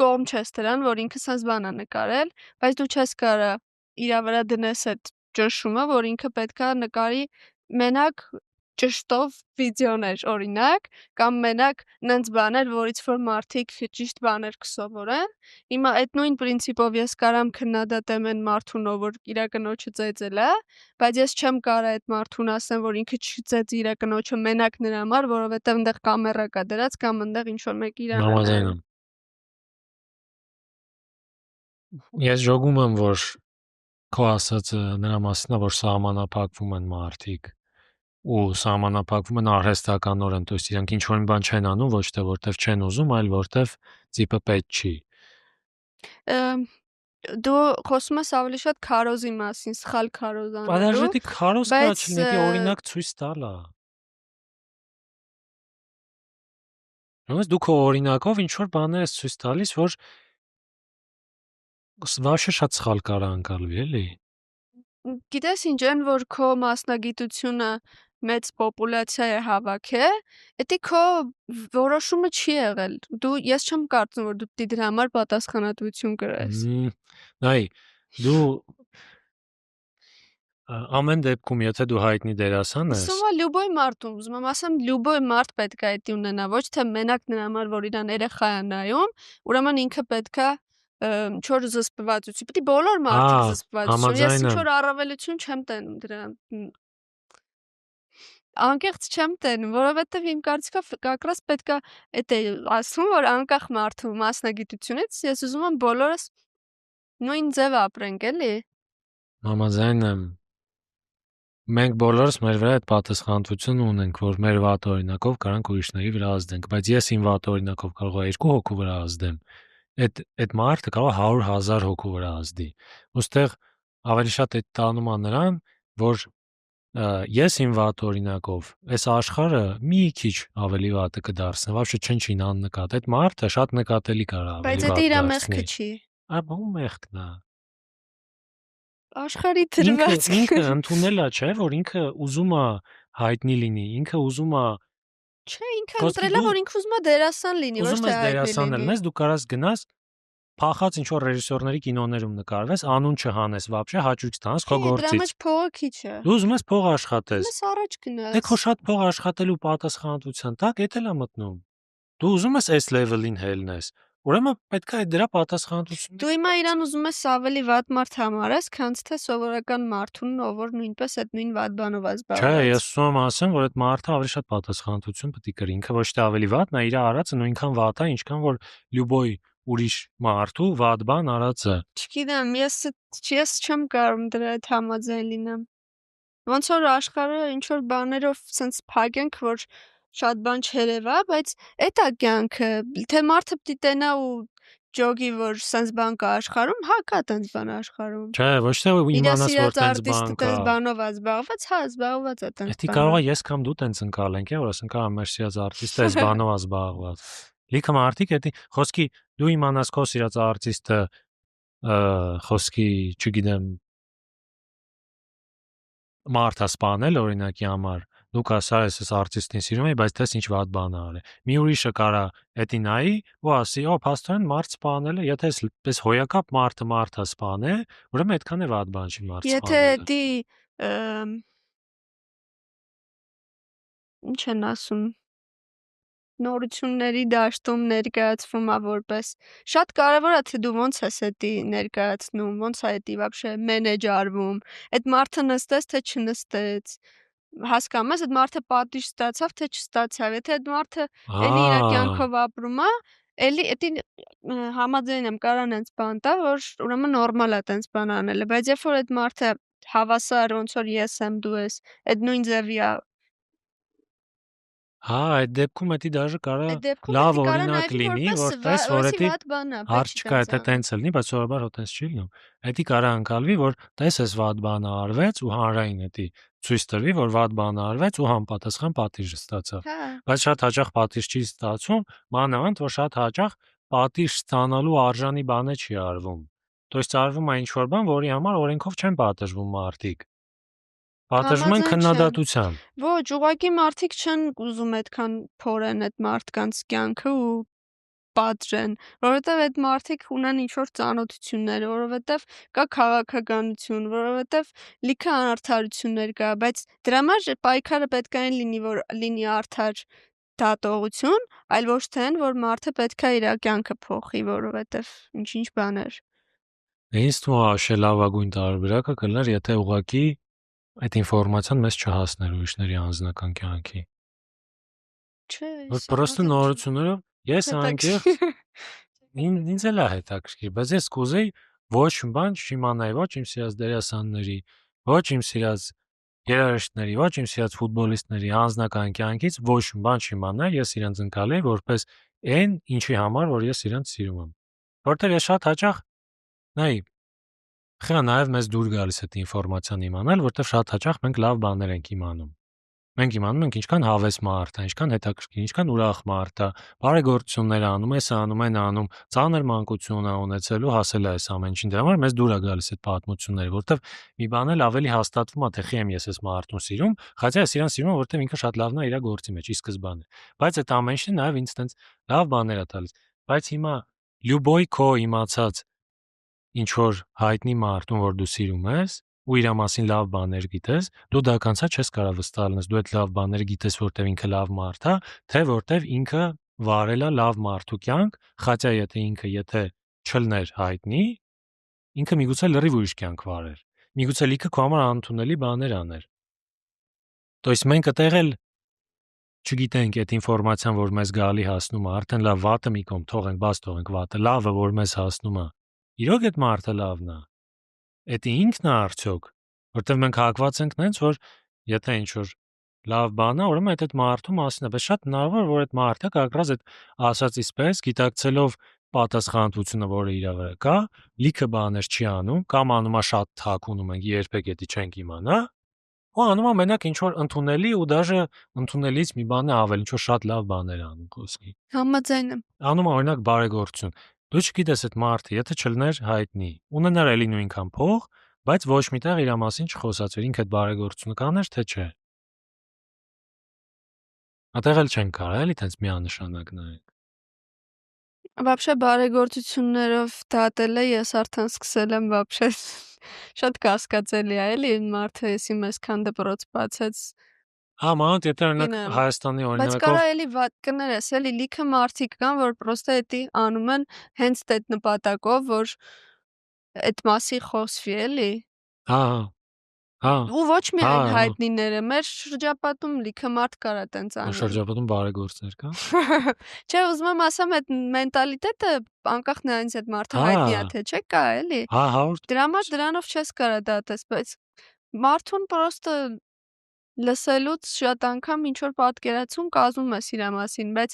կողմ չես դրան, որ ինքը սենց բան է նկարել, բայց դու չես կարա իրա վրա դնես այդ ճնշումը, որ ինքը պետքա նկարի մենակ ճշտով վիդեոներ, օրինակ, կամ մենակ նենց բաներ, որից որ մարդիկ ճիշտ բաներ կսովորեն։ Հիմա այդ նույն պրինցիպով ես կարամ քննադատեմ այն մարդուն, ով որ իր կնոջը ծեծել է, բայց ես չեմ կարա այդ մարդուն ասեմ, որ ինքը չծեծի իր կնոջը մենակ նրա համար, որովհետև այնտեղ կամերա կա դրած կամ այնտեղ ինչ որ մեկ իրան է Համաձայն նայում։ եմ։ Ես ժողում եմ, որ քո ասածը նրա մասն է, որ սահմանափակվում են մարդիկ ու սահմանափակվում են արհեստականորեն, то есть իրանք ինչ որ մի բան չեն անում, ոչ թե որտեվ չեն ուզում, այլ որտեվ ծիպը պետք չի։ Դու խոսում ես ավելի շատ քարոզի մասին, սխալ քարոզ անելու։ Подожди, քարոզ կա բայց, չլինի, դա օրինակ ցույց տալա։ Ոնց դու քո օրինակով ինչ որ բաներ ես ցույց տալիս, որ вообще շատ սխալ կարա անցալվի, էլի։ Գիտես ինչ, այն որ քո մասնագիտությունը մեծ պոպուլյացիա է հավաքել, դա քո որոշումը չի եղել։ Ես չեմ կարծում, որ դու պիտի դրա համար պատասխանատվություն կրես։ Նայ, դու ամեն դեպքում, եթե դու հայտնի դերասան ես, Սովա լյուբոյ մարդ ուզում եմ ասեմ, լյուբոյ մարդ պետք է դա ունենա, ոչ թե մենակ նրա համար, որ իրան երեխա է նայում, ուրեմն ինքը պետքա չոր զսպվածություն, պիտի բոլոր մարդիկ զսպվածություն, ես ինչ որ առավելություն չեմ տենում դրա։ Անկեղծ չեմ տենում, որովհետև իմ կարծիքով կակրաս պետքա դա ասում, որ անկախ մարդու մասնագիտությունից ես ուզում եմ բոլորս նույն ձև ապրենք, էլի։ Համաձայն եմ։ Մենք բոլորս մեր վրա այդ պատասխանատվությունը ունենք, որ մեր վատ օրինակով կարանք ուրիշների վրա ազդենք, բայց ես իմ վատ օրինակով կարող եմ 2 հոգու վրա ազդեմ։ Այդ մարդը կարող է 100,000 հոգու վրա ազդի։ Ոստեղ ավելի շատ այդ տանում է նրան, որ ես իմ վատ օրինակով այս աշխարհը մի քիչ ավելի վատը կդարձնի, вообще չնչին աննկատ։ Այդ մարդը շատ նկատելի կարա ավելի վատ դարձնի։ Բայց դա իր մեղքը չի։ Աբա ո՞ւմ մեղքն է։ Աշխարհի դրված ինքը ընդունել է, չէ, որ ինքը ուզում է հայտնի լինի, ինքը ուզում է Չէ, ինքը ընտրել է, որ ինքը ուզում է դերասան լինի, ոչ թե դերասան լինի։ Դու կարաս գնաս փախած ինչ որ ռեժիսորների կինոներում նկարվես, անուն չհանես, вообще հաճույք ստանաս քո գործից։ Դրա մեջ փողը քիչ է։ Դու ուզում ես փող աշխատես։ Ես առաջ գնաս։ Դե քո շատ փող աշխատելու պատասխանատվության տակ էդ էլ է մտնում։ Դու ուզում ես այս level-ին հելնես։ Ուրեմն պետք է դրա պատասխանատվությունը։ Դու հիմա իրան ուզում ես ավելի վատ մարդ համարես, քան թե սովորական մարդուն, ով որ նույնպես այդ նույն վատ բանով է զբաղված։ Չէ, ես ուզում եմ ասեմ, որ այդ մարդը ավելի շատ պատասխանատվություն պետք է կրի։ Ինքը ոչ թե ավելի վատն է, իր արածը նույնքան վատ է, ինչքան որ լյուբոյ ուրիշ մարդու վատ բան արածը։ Չգիտեմ, ես չեմ կարող դրա հետ համաձայն լինեմ։ Ոնց որ աշխարհը ինչ որ բաներով sense փագենք, որ շատ բան չերևա, բայց էտա կյանքը, թե մարդը պիտի տենա ու ջոգի, որ sense բան կա աշխարհում, հա կա տենց բան աշխարհում։ Չէ, ոչ թե իմանաս որ տենց բան կա։ Տենց բանով է զբաղված, հա, զբաղված է տենց բան։ Դա կարող է ես կամ դու տենց ընկալենք, որ ասենք, մեր սիրած արտիստը այս բանով է զբաղված։ Լիքը մարդիկ դա խոսքի դու իմանաս քո սիրած արտիստը խոսքի, չգիտեմ, մարդա սպանել օրինակի համար, դու կասես այս արտիստին սիրում ես, բայց դες ինչ վատ բան արել։ Մի ուրիշը կարա էդի նայի ու ասի, փաստորեն մարդ սպանել է, եթե այս հոյակապ մարդը սպանե, ուրեմն այդքան է վատ բան չի մարդ սպանելը։ Եթե ինչ են ասում նորությունների դաշտում ներկայացվում է որպես շատ կարևոր է թե դու ոնց ես դա ներկայացնում, ոնց է դա вообще մենեջ արվում, այդ մարդը նստեց թե չնստեց, հասկանում ես, այդ մարդը պատիժ ստացավ թե չստացավ, եթե այդ մարդը էլի իր կյանքով ապրում է, էլի դա համաձայն եմ կարան այնց բան տա, որ ուրեմն նորմալ է տենց բան անելը, բայց երբ որ այդ մարդը հավասար ոնց որ ես եմ, դու ես, այդ նույն ձևի է Հա, այդ դեպքում դա դաժե կարա լավ օրինակ լինի, որտես որ դա հարց չկա, եթե տենց լինի, բայց սովորաբար հո տենց չի լինում։ Դա կարա անցալվի, որ տես էս վատ բանը արվեց ու հանրային դա ցույց տրվի, որ վատ բանը արվեց ու համապատասխան պատիժ ստացավ։ Բայց շատ հաճախ պատիժ չի ստացվում, մանավանդ որ շատ հաճախ պատիժ ստանալու արժանի բանը չի արվում։ То есть արվում է ինչ որ բան, որի համար օրենքով չեն պատժվում մարդիկ։ Պատժվում են քննադատությամբ։ Ոչ, ուղղակի մարդիկ չեն ուզում այդքան փորեն այդ մարդկանց կյանքը ու պատժեն, որովհետև այդ մարդիկ ունեն ինչ-որ ծանոթություններ, որովհետև կա քաղաքականություն, որովհետև լիքը անարդարություններ կա, բայց դրա համար պայքարը պետք է լինի, որ լինի արդար դատողություն, այլ ոչ թե այն, որ մարդը պետք է իր կյանքը փոխի, որովհետև ինչ-ինչ բաներ։ Ինձ թվում է լավագույն տարբերակը կլիներ, եթե ուղղակի այդ ինֆորմացիան մեզ չհասներ ուրիշների անձնական կյանքի։ Չէ, որ պրոստը նորություններով ես անկեղծ ինձ էլ է հետաքրքիր, բայց ես կուզեի ոչ բան չիմանայի, ոչ իմ սիրած դերասանների, ոչ իմ սիրած երաժիշտների, ոչ իմ սիրած ֆուտբոլիստների անձնական կյանքից ոչ բան չիմանայի, ես իրենց ընկալեի որպես այն, ինչի համար որ ես իրենց սիրում եմ։ Որտեղ ես շատ հաճախ նայ Խա նաև մեզ դուր գալիս այդ ինֆորմացիան իմանալ, որտեղ շատ հաճախ մենք լավ բաներ ենք իմանում։ Մենք իմանում ենք ինչքան հավես մարդ է, ինչքան հետաքրքիր, ինչքան ուրախ մարդ է, բարեգործություններ անում, էս անում, այն անում, ծանր մանկություն է ունեցել ու հասել է այս ամեն ինչին։ Դրա համար մեզ դուր է գալիս այդ պատմությունները, որովհետև մի բան էլ ավելի հաստատվում է, թե խի եմ ես այս մարդուն սիրում, խաչա ես իրան սիրում, որովհետև ինքը շատ լավն է իր գործի մեջ, ի սկզբանե։ Բայց այդ ամեն ինչը նաև ինձ տենց լավ բաներ է տալիս։ Բայց հիմա լյուբոյ քո իմացած ինչ որ հայտնի մարդուն, որ դու սիրում ես, ու իր մասին լավ բաներ գիտես, դու դա կանցա չես կարող վստահ լինես, դու այդ լավ բաները գիտես, որտեվ ինքը լավ մարդ է, թե որտեվ ինքը վարել է լավ մարդու կյանք, խաչա եթե չլներ հայտնի, ինքը միգուցե լրիվ ուրիշ կյանք վարեր։ Միգուցե լիքը քո համար անընդունելի բաներ աներ։ То есть մենք այդտեղ էլ չգիտենք այդ ինֆորմացիան, որ մեզ գալի հասնում է, արդեն լավ վատը մի կողմ, թողենք, բաց թողենք վատը, լավը, որ մեզ հասնում է։ Իրոք այդ մարդը լավն է։ Էդի ինքն է արդյոք, որտեղ մենք հակված ենք նենց, որ եթե ինչ որ լավ բան է, ուրեմն այդ մարդու մասին է, բայց շատ հնարավոր որ այդ մարդը կակրած այդ ասածից պես գիտակցելով պատասխանատվությունը, որը իր վրա կա, լիքը բաներ չի անում, կամ անում է շատ թաքունում ենք, երբեք էդի չենք իմանա, ու անում է մենակ ինչ որ ընդունելի ու դաժե ընդունելից մի բան է ավել, ինչ որ շատ լավ բաներ անում խոսքի։ Համաձայն եմ։ Անում է օրինակ բարեգործություն։ Դու չգիտես այդ մարդը, եթե չլներ հայտնի, ունենար էլի նույնքան փող, բայց ոչ միտեղ իր մասին չխոսացվեր, ինքը այդ բարեգործությունը կաներ, թե չէ։ Այդտեղ էլ չեն կարող էլի տենց միանշանակ նայենք։ Вообще բարեգործություններով դատելը ես արդեն սկսել եմ вообще շատ կասկածելի է, էլի մարդը եսի մեզքան դպրոց բացեց։ Մանավանդ եթե օրինակ Հայաստանի Բայց օրինակով կարա էլի վատ կներես, էլի լիքը մարդիկ կան, որ պրոստը էդի անում են հենց այդ նպատակով, որ այդ մասի խոսվի, էլի։ Հա։ Ու ոչ միայն հայտնիները, մեր շրջապատում լիքը մարդ կարա տենց Մեր անել։ շրջապատում բարեգործներ կան։ Չէ, ուզում եմ ասեմ, այդ մենտալիտետը անկախ նրանից այդ մարդը հայտնի է թե չէ, կա, էլի։ Հա, Դրա համար դրանով չես կարա դատես, բայց մարդուն պրոստը լսելուց շատ անգամ ինչ որ պատկերացում կազմում ես իր մասին, բայց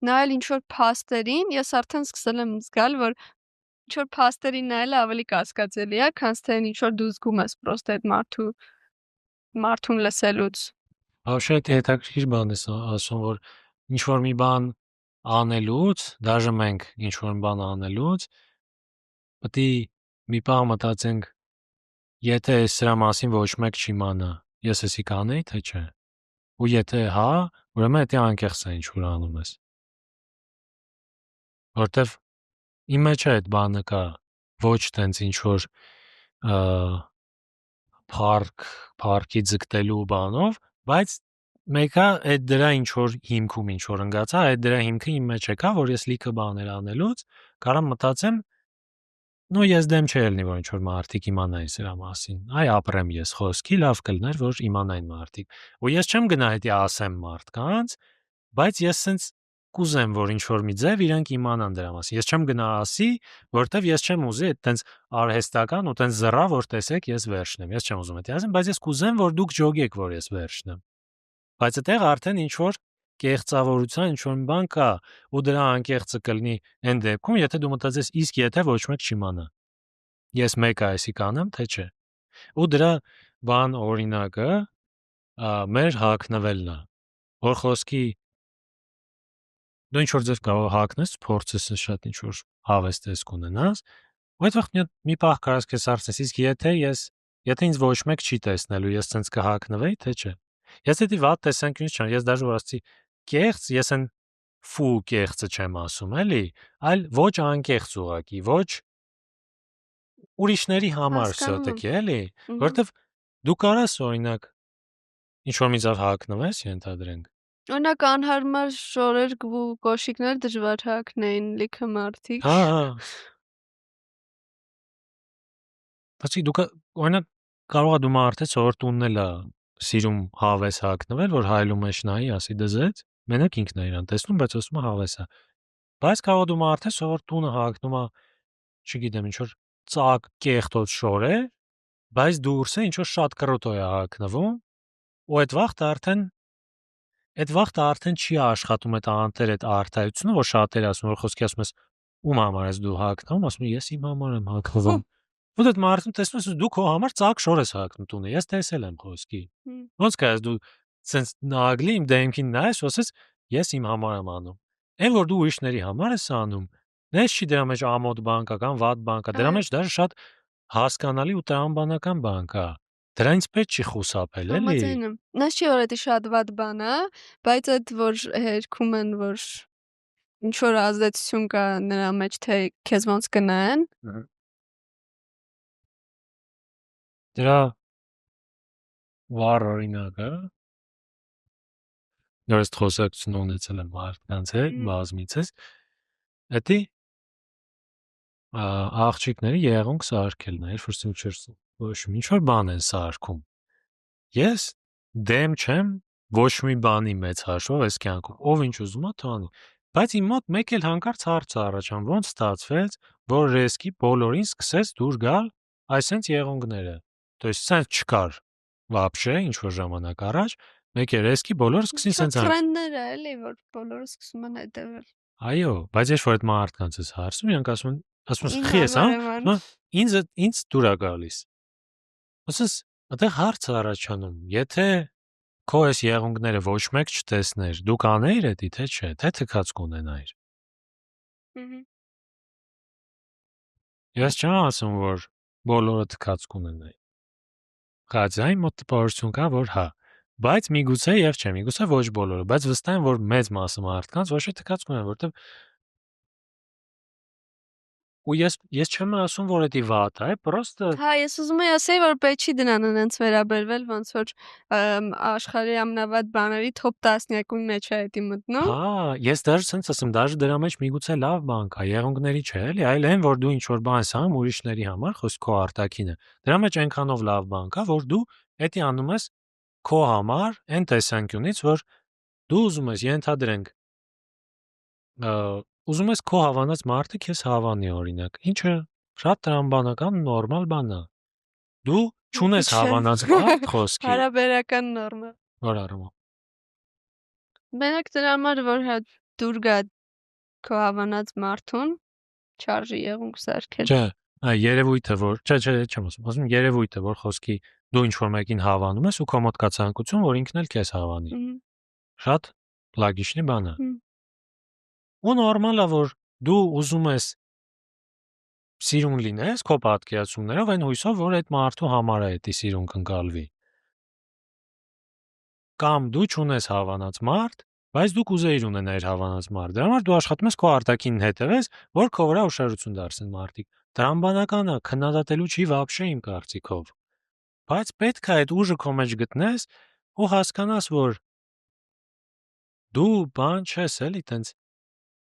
նայել ինչ որ փաստերին, ես արդեն սկսել եմ զգալ, որ ինչ որ փաստերին նայելը ավելի կասկածելի է, քան թե ինչ որ դու զգում ես պրոստը այդ մարդուն լսելուց։ Вообще это հետաքրքիր բան է ասում, որ ինչ որ մի բան անելուց, դաժե մենք ինչ որ մի բան անելուց, պետք է մի պահ մտածենք, եթե սրա մասին ոչ մեկ չիմանա, ես էսի կանեի, թե չէ։ Ու եթե հա, ուրեմն դա անկեղծ է ինչ որ անում ես։ Որտեվ իմ մեջ է այդ բանը կա, ոչ տենց ինչ որ парքի ձգտելու բանով, բայց մեկը այդ դրա ինչ որ հիմքում ինչ որ ընկածա, այդ դրա հիմքը իմ մեջ եկա, որ ես լիքը բաներ անելուց կարամ մտածեմ, նո ես դեմ չէ ելնի, որ ինչ որ մարդիկ իմանային սրա մասին։ Այ ապրեմ ես խոսքի, լավ կլներ, որ իմանային մարդիկ։ Ու ես չեմ գնա հետի ասեմ մարդկանց, բայց ես սենց կուզեմ, որ ինչ որ մի ձև իրանք իմանան դրա մասին։ Ես չեմ գնա ասի, որտեվ ես չեմ ուզի այդ տենց արհեստական ու տենց զռա, որ տեսեք ես վերջն եմ։ Ես չեմ ուզում դա ասեմ, բայց ես կուզեմ, որ դուք ջոգեք, որ ես վերջն եմ։ Բայց այդտեղ արդեն ինչ որ կեղծավորության ինչ որ մի բան կա, ու դրա անկեղծը կլինի այն դեպքում, եթե դու մտածես, իսկ եթե ոչ մեկ չիմանա։ Ես մեկը այսի կանեմ, թե չէ։ Ու դրա բան օրինակը մեր հակնվելն է, որ խոսքի դու ինչ որ ձև կարող հակնես, փորձես շատ ինչ որ հավես տեսք ունենաս, ու այդ վաղ մի պահ կարաս քեզ հարցնես, իսկ եթե ինձ ոչ մեկ չի տեսնելու, ես ցենց կհակնվեի, թե չէ։ Ես դա վատ տեսանկյունից չեմ, ես դաժե որ ասացի կեղծ, ես այն ֆու կեղծը չեմ ասում, էլի, այլ ոչ անկեղծ ուղակի, ոչ ուրիշների համար սոտեքի, էլի, որտեվ դու կարաս օրինակ ինչ որ մի ձև հակնվես, ենթադրենք։ Օրինակ անհարմար շորեր ու կոշիկներ դժվար հակնեին լիքը մարդիկ։ Հա։ Բացի դու օրինակ կարող է դու մարդես որ տունն էլ է սիրում հավես հակնվել, որ հայլում մեջ նայի, ասի դզեց, մենակ ինքն է իրան տեսնում, բայց ասում է հավես է։ Բայց կարող դու մարդես որ տունը հակնում է, չգիտեմ, ինչ որ ծակ կեղտոտ շոր է, բայց դուրսը ինչ որ շատ կրոտո է հակնվում, ու այդ վաղտը արդեն չի աշխատում այդ անտեր այդ արտահայտությունը, որ շատերը ասում, որ խոսքի ասում ես ում համար ես դու հակնում, ասում ես իմ համար եմ հակնվում։ Ու դա մարդուն տեսնում ես դու քո համար ծակ շոր ես հակնում տունը, ես տեսել եմ խոսքի։ Ոնց կայես դու Սենց նագլի իմ դեմքին նայես, ասես ես իմ համար եմ անում։ Այն որ դու ուրիշների համար ես անում, նես չի դրա մեջ ամոթ բան կա կամ վատ բան կա, դրա մեջ դաժե շատ հասկանալի ու տրամաբանական բան կա։ Դրանից պետք չի խուսափել, էլի։ Համաձայն եմ։ Նես չի որ դա շատ վատ բան է, բայց այդ որ հերքում են որ ինչ որ ազդեցություն կա նրա մեջ թե քեզ ոնց կնայեն։ Դրա վառ օրինակը նորից խոսակցություն ունեցել եմ մարդկանց հետ, բազմիցս, դա աղջիկների եղունգ սարքելն է, երբ որ սնուչերս ոչ ինչ որ բան են սարքում։ Ես դեմ չեմ ոչ մի բանի մեծ հաշվով այս կյանքում, ով ինչ ուզում է թողնի, բայց իմ մոտ մեկ էլ հանկարծ հարց առաջան, ոնց ստացվեց, որ ռեսկի բոլորին սկսեց դուր գալ այսենց եղունգները։ То есть սենց չկար вообще ինչ որ ժամանակ առաջ, մեկ է ռեսկի բոլորը սկսին սենց ան։ Տրենդներ է, էլի որ բոլորը սկսում են հետևել։ Այո, բայց ես որ այդ մարդկանց ես հարցում, իրանք ասում են խի ես, հա, ինձ դուր է գալիս։ Ասես, այդտեղ հարց է առաջանում, եթե քո այս եղունգները ոչ մեկ չտեսներ, դու կանեիր էդի, թե չէ, թե թքած կունենայիր։ Ես չեմ ասում, որ բոլորը թքած կունենայի։ Խաձային մոտ տպավորություն կա, որ հա, բայց միգուցե եւ չէ, միգուցե ոչ բոլորը, բայց վստահ եմ, որ մեծ մասը մարդկանց ոչ թե թքած կունենան, որտեվ ու ես չեմ ասում, որ դա վատ է, պրոստը Հա, ես ուզում եմ ասել, որ պետք չի դրան այնց վերաբերվել, ոնց որ աշխարհի ամենավատ բաների top 10-յակուն մեջ է դա մտնում։ Հա, ես դեռ sense ասեմ, դաժե դրա մեջ միգուցե լավ բան կա, եղունգների չէ, էլի, այլ այն, որ դու ինչ որ բան ես անում ուրիշների համար, խոսք քո արտակինը։ Դրա մեջ այնքանով լավ բան կա, որ դու դա անում ես քո համար, այն տեսանկյունից, որ դու ուզում ես ենթադրենք ուզում ես քո հավանած մարդը քեզ հավանի, օրինակ, ինչը շատ տրամաբանական նորմալ բան է։ Դու չունես հավանած մարդ խոսքի։ Հարաբերական նորմալ։ Որ առումով։ Մենակ դրա համար որ հա դուր գա քո հավանած մարդուն, չարժի եղունգ սարքել։ Չէ, երևույթը որ, չէ, չեմ ասում, երևույթը որ խոսքի դու ինչ որ մեկին հավանում ես ու քո մոտ կա ցանկություն, որ ինքն էլ քեզ հավանի։ Շատ լագիշնի բան է։ Ու նորմալ է, որ դու ուզում ես սիրուն լինես քո պատկերացումներով այն հույսով, որ այդ մարդու համար է դա սիրուն կընկալվի։ Կամ դու չունես հավանած մարդ, բայց դու կուզեիր ունենալ հավանած մարդ։ Դրա համար դու աշխատում ես քո արտակինն հետևես, որ քո վրա ուշադրություն դարձնեն մարդիկ։ Տրամաբանական է, քննադատելու չի вообще իմ կարծիքով։ Բայց պետք է այդ ուժը քո մեջ գտնես ու հասկանաս, որ դու բան չես, էլի, տենց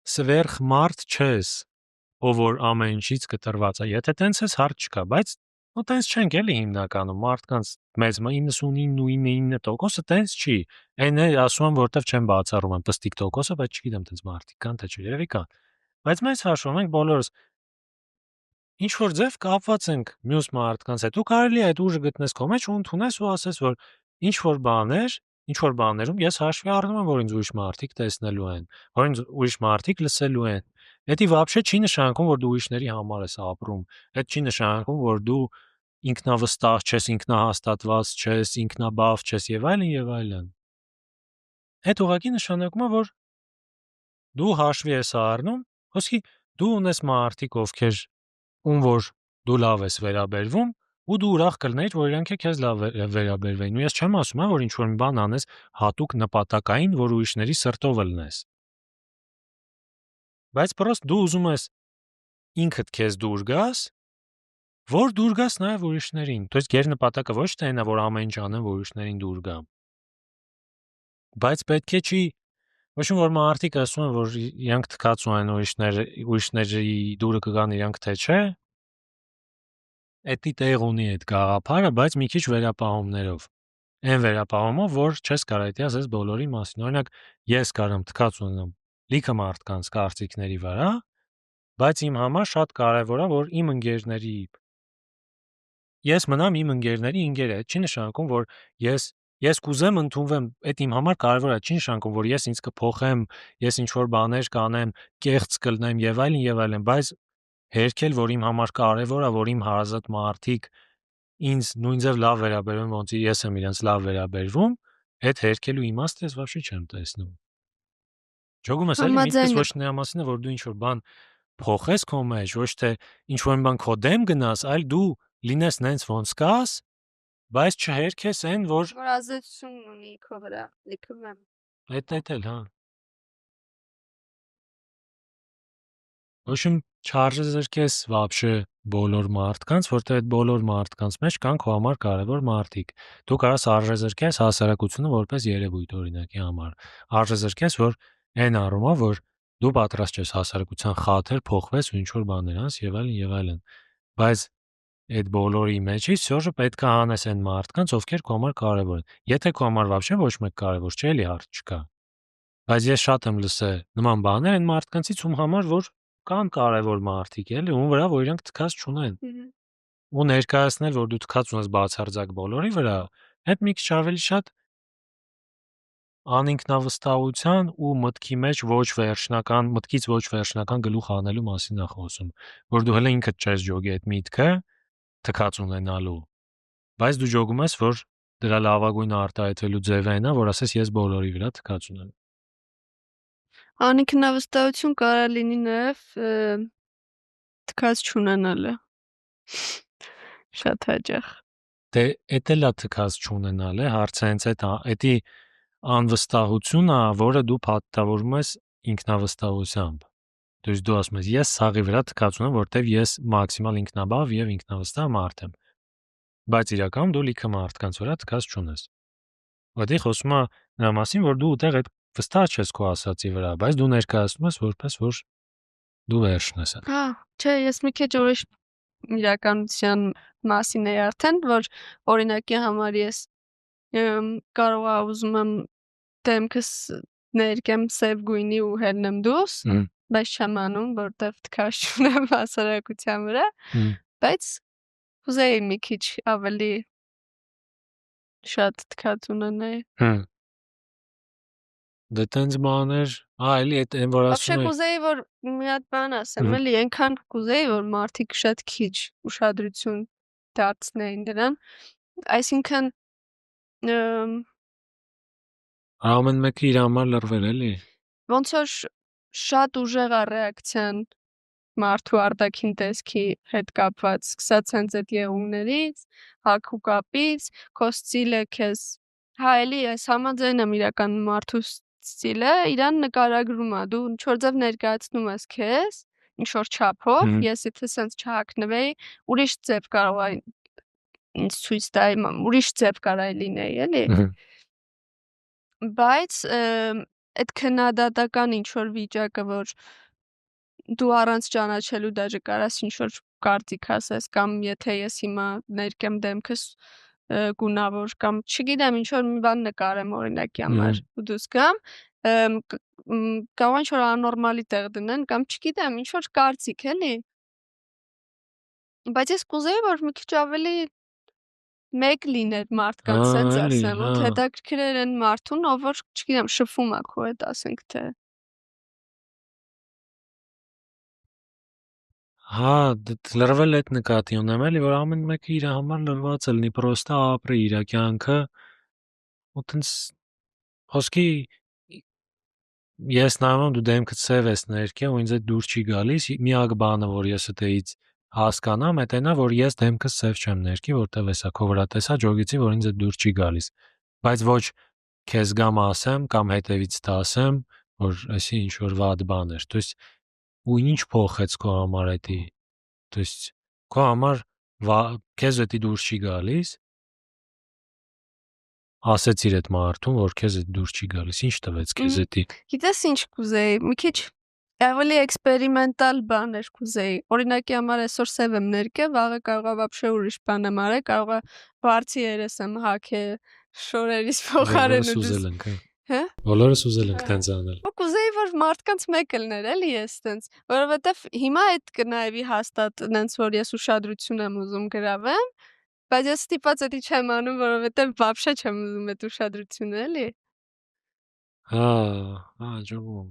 սվերխ մարդ չես, ով որ ամեն ինչից կտրված է։ Եթե տենց ես, հարց չկա, բայց ու տենց չենք էլի հիմնականում մարդկանց մեծ 99.9%-ը տենց չի։ Այն է ասում եմ, որտեվ չեմ բացառում եմ պստիկ տոկոսը, բայց չգիտեմ տենց մարդիկ կան թե չէ, երևի կան։ Բայց մեծ հաշվով ենք բոլորս ինչ որ ձև կապված ենք մյուս մարդկանց հետ։ Ու կարելի է այդ ուժը գտնես քո մեջ ու ընդունես ու ասես, որ ինչ որ բաներում ես հաշվի առնում եմ, որ ինձ ուրիշ մարդիկ տեսնելու են, որ ինձ ուրիշ մարդիկ լսելու են։ Դա вообще չի նշանակում, որ դու ուրիշների համար ես ապրում։ Դա չի նշանակում, որ դու ինքնավստահ չես, ինքնահաստատված չես, ինքնաբավ չես եւ այլն եւ այլն։ Այդ ուղղակի նշանակում է, որ դու հաշվի ես առնում, ոսկի դու ունես մարդիկ, ովքեր ում որ դու լավ ես վերաբերվում ու դու ուրախ կլինեիր, որ իրանք քեզ լավ վերաբերվեին։ Ու ես չեմ ասում, որ ինչ որ մի բան անես հատուկ նպատակային, որ ուրիշների սրտով լնես։ Բայց պրոստ դու ուզում ես ինքդ քեզ դուր գաս, որ դուր գաս նաև ուրիշներին։ То есть գեր նպատակը ոչ թե այնա, որ ամեն ինչ անեմ, որ ուրիշներին դուր գամ։ Բայց պետք է չի ոչ որ մարդիկ ասում են, որ իրանք թքած ունեն ուրիշների դուրը կգան իրանք թե չէ։ Էդի տեղ ունի այդ գաղափարը, բայց մի քիչ վերապահումներով։ Այն վերապահումով, որ չես կարող դա ասես բոլորի մասին։ Օրինակ, ես կարամ թքած ունենամ լիքը մարդկանց կարծիքների վրա, բայց իմ համար շատ կարևոր է, որ իմ ընկերների ես մնամ իմ ընկերների ընկերը։ Այդ չի նշանակում, որ ես կուզեմ ընդունվեմ, այդ իմ համար կարևոր է, չի նշանակում, որ ես ինձ կփոխեմ, ես ինչ որ բաներ կանեմ, կեղծ կլնեմ եւ այլն, բայց հերքել, որ իմ համար կարևոր է, որ իմ հարազատ մարդիկ ինձ նույնձև լավ վերաբերվեն, ոնց ես եմ իրենց լավ վերաբերվում, Այդ հերքելու իմաստը ես вообще չեմ տեսնում։ Ճոգում ես էլի միտքս Համաձայն ոչ եմ։ նրա մասին է, որ դու ինչ-որ բան փոխես քո մեջ, ոչ թե ինչ-որ բան քո դեմ գնաս, այլ դու լինես նենց ոնց կաս, բայց չհերքես այն, որ Որ ազդեցություն ունի քո վրա, լիքը եմ։ այդ էլ, հա։ В общем, չարժեզրկես вообще բոլոր մարդկանց, որտեղ այդ բոլոր մարդկանց մեջ կան քո համար կարևոր մարդիկ։ Դու կարաս արժեզրկես հասարակությունը որպես երևույթ օրինակի համար։ Արժեզրկես, որ այն առումով, որ դու պատրաստ ես հասարակության խաթր փոխվես ու ինչ որ բաներ անես եւ այլն եւ այլն։ Բայց այդ բոլորի մեջից սյոժը պետք է հանես այն մարդկանց, ովքեր քո համար կարևոր են։ Եթե քո համար вообще ոչ մեկ կարևոր չէ, էլի հարց չկա։ Բայց ես շատ եմ լսել նման բաներ այն մարդկանցից, ում համար որ կան կարևոր մարդիկ, էլի, ում վրա որ իրանք թքած չունեն։ Ու ներկայացնել, որ դու թքած ունես բացարձակ բոլորի վրա, այդ մի քիչ ավելի շատ անինքնավստահության ու մտքից ոչ վերջնական գլուխ անելու մասին է խոսում, որ դու հենց ինքդ չես ջոգի այդ միտքը թքած ունենալու, բայց դու ջոգում ես, որ դրա լավագույն արտահայտվելու ձևը այն է, որ ասես ես բոլորի վրա թքած ունեմ։ Անինքնավստահություն կարա լինի նաև թքած չունենալը։ Շատ հաճախ։ Դե էդ էլա թքած չունենալ է, հարցը հենց էդի անվստահությունն է, որը դու փաթեթավորում ես ինքնավստահությամբ։ То есть դու ասում ես ես սաղի վրա թքած ունեմ, որտեվ ես մաքսիմալ ինքնաբավ եւ ինքնավստահ մարդ եմ։ Բայց իրականում դու լիքը մարդկանց վրա թքած չունես։ Որտեղ խոսում է նրա մասին, որ դու ուտեղ այդ վստահ չես քո ասացի վրա, բայց դու ներկայացնում ես որպես որ դու վերջն ես։ Հա, չէ, ես մի քիչ ուրիշ իրականության մասին էի արդեն, որ օրինակի համար ես կարող եմ ուզում եմ դեմքս ներկեմ սև գույնի ու հելնեմ դուրս, բայց չեմ անում, որտեվ թքած չունեմ հասարակության վրա, բայց կուզեի մի քիչ ավելի շատ թքած ունենայի։ Դե տենց բաներ, էլի այդ այն որ Вообще ասում է կուզեի որ մի հատ բան ասեմ, էլի այնքան կուզեի որ մարդիկ շատ քիչ ուշադրություն դարձնեին դրան, այսինքն ամեն մեկը իր համար լրվել էլի։ ոնց որ շատ ուժեղ է ռեակցիան մարդու արտաքին տեսքի հետ կապված, սկսած հենց այդ եղունգներից, հագու կապից, քո ստիլը քեզ, հա էլի ես համաձայն եմ իրական մարդու ստիլը իրան նկարագրում է, դու ինչ որ ձև ներկայացնում ես քեզ, ինչ որ չափով, ես եթե սենց չհագնվեի, ուրիշ ձև կարող է ինձ ցույց տայի, ուրիշ ձև կարող է լինեի, էլի։ Բայց այդ քննադատական ինչ որ վիճակը, որ դու առանց ճանաչելու դաժե կարաս ինչ որ կարծիք ասես, կամ եթե ես հիմա ներկեմ դեմքս գունավոր կամ չգիտեմ ինչ որ մի բան նկարեմ օրինակի համար ու դուս գամ կարող ինչ որ աննորմալի տեղ դնեն կամ չգիտեմ ինչ որ կարծիք էլի, բայց ես կուզեի որ մի քիչ ավելի մեկ լիներ մարդկանց սենց ասեմ, ու հետաքրքրեր են մարդուն, ով որ չգիտեմ շփվում է քո հետ, ասենք թե Հա, լրվել այդ նկատի ունեմ էլի, որ ամեն մեկը իր համար լրված է լինի, պրոստը ապրի իր կյանքը, ու տենց խոսքի ես նայում եմ դու դեմքդ սև ես ներկե ու ինձ այդ դուր չի գալիս, միակ բանը, որ ես այդից հասկանամ, այդ այնա, որ ես դեմքս սև չեմ ներկի, որտեվ էսա քո վրա տեսա ջոգիցի, որ ինձ այդ դուր չի գալիս, բայց ոչ քեզ գամ ասեմ կամ հետևից տասեմ, որ էսի ինչ որ վատ բան էր, то есть ու ինչ փոխեց քո համար էդի, то есть քո համար քեզ էդի դուր չի գալիս, ասեցիր այդ մարդուն, որ քեզ էդ դուր չի գալիս, ինչ տվեց քեզ էդի։ Գիտես ինչ կուզեի, մի քիչ ավելի էքսպերիմենտալ բաներ կուզեի, օրինակի համար այսօր սև եմ ներկե, վաղը կարող է вообще ուրիշ բան եմ արել, կարող է բարձի երես եմ հագել, շորերից փոխարեն ու դուս Հա? Բոլորս ուզել ենք տենց անել։ Ու կուզեի որ մարդկանց մեկը լիներ, էլի ես տենց, որովհետև հիմա այդ կնայվի հաստատ տենց որ ես ուշադրություն եմ ուզում գրավեմ, բայց ես ստիպված էդի չեմ անում, որովհետև вообще չեմ ուզում այդ ուշադրությունը, էլի։ Հա, ջոկում։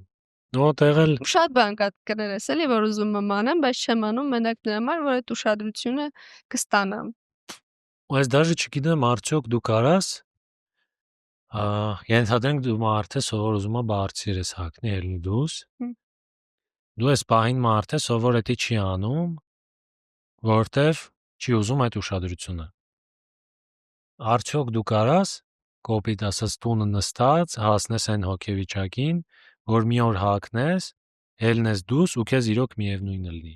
Նո տեղել շատ բան կա կներես, էլի, որ ուզում եմ անեմ, բայց չեմ անում մենակ նրա համար, որ այդ ուշադրությունը կստանամ։ Այս դաժե չգիտեմ, արդյոք դու կարաս Ենթադրենք դու մարդ ես, ով որ ուզում է բարձր ես հագնի, ելնի դուրս։ Հմ։ Դու ես պահին մարդ ես, ով որ էդի չի անում, որտեվ չի ուզում այդ ուշադրությունը։ Արդյոք դու կարաս կոպիտ ասած տունը նստած հասնես այն հոգեվիճակին, որ մի օր հագնես, ելնես դուրս ու քեզ իրոք միևնույնը լինի։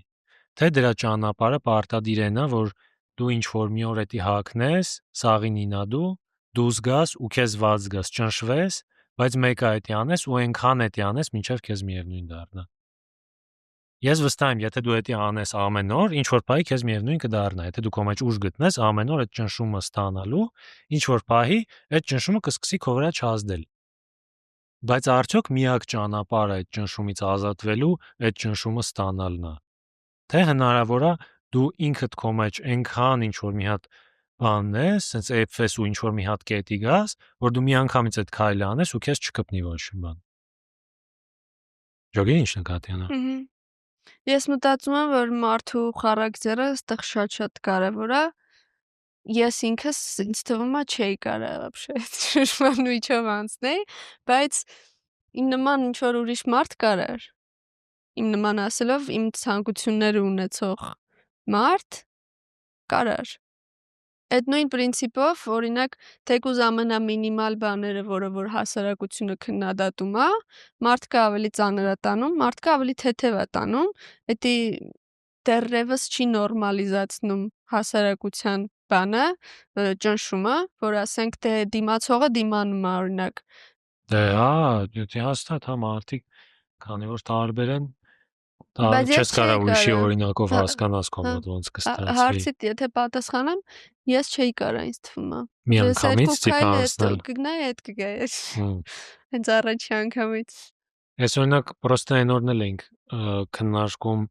Թե դրա ճանապարհը պարտադիր է, որ դու ինչ որ մի օր էդի հագնես, սաղին ինադու, դուրս գաս ու քեզ ված գաս, ճնշվես, բայց մեկը էդի անես ու այնքան էդի անես, մինչև քեզ միևնույն դառնա։ Ես վստահ եմ, եթե դու էդի անես ամեն օր, ինչ որ պահի քեզ միևնույն կդառնա, եթե դու քո մեջ ուժ գտնես ամեն օր այդ ճնշումը ստանալու, ինչ որ պահի այդ ճնշումը կսկսի քո վրա չազդել։ Բայց արդյոք միակ ճանապարհը այդ ճնշումից ազատվելու այդ ճնշումը ստանալն է։ Թե հնարավոր է դու ինքդ քո մեջ այնքան ինչ որ մի հատ բանն ես, sense էփվես ու ինչ որ մի հատ կետի գաս, որ դու միանգամից այդ քայլը անես ու քեզ չկպնի ոչ մի բան։ Ժոգի ինչ նկատի ունի։ Ես մտածում եմ, որ մարդու խարակտերը այստեղ շատ կարևոր է։ Ես ինքս ինձ թվում է չէի կարա вообще շրջանույթով անցնել, բայց իմ նման ինչ որ ուրիշ մարդ կարար։ Իմ նման ասելով իմ ցանկությունները ունեցող մարդ կարար։ Այդ նույն պրինցիպով, օրինակ, թեկուզ ամենամինիմալ բաները, որը որ հասարակությունը քննադատում է, մարդկը ավելի ծանր է տանում, մարդկը ավելի թեթև է տանում, դա դեռևս չի նորմալիզացնում հասարակության բանը, ճնշումը, որ ասենք թե դիմացողը դիմանում է, օրինակ։ Դե դե հաստատ մարդիկ, քանի որ տարբեր են, Բայց ես չես կարա չէի ուրիշի կարա։ օրինակով հասկանաս քո մոտ ոնց կստացվի։ Հարցիդ եթե պատասխանեմ, ես չէի կարա, ինձ թվում է։ Միանգամից տիպ անցնել։ Կգնայի, այդ կգայի։ Հենց առաջի անգամից։ Ես օրինակ պրոստը այն օրն էլ էինք քննարկում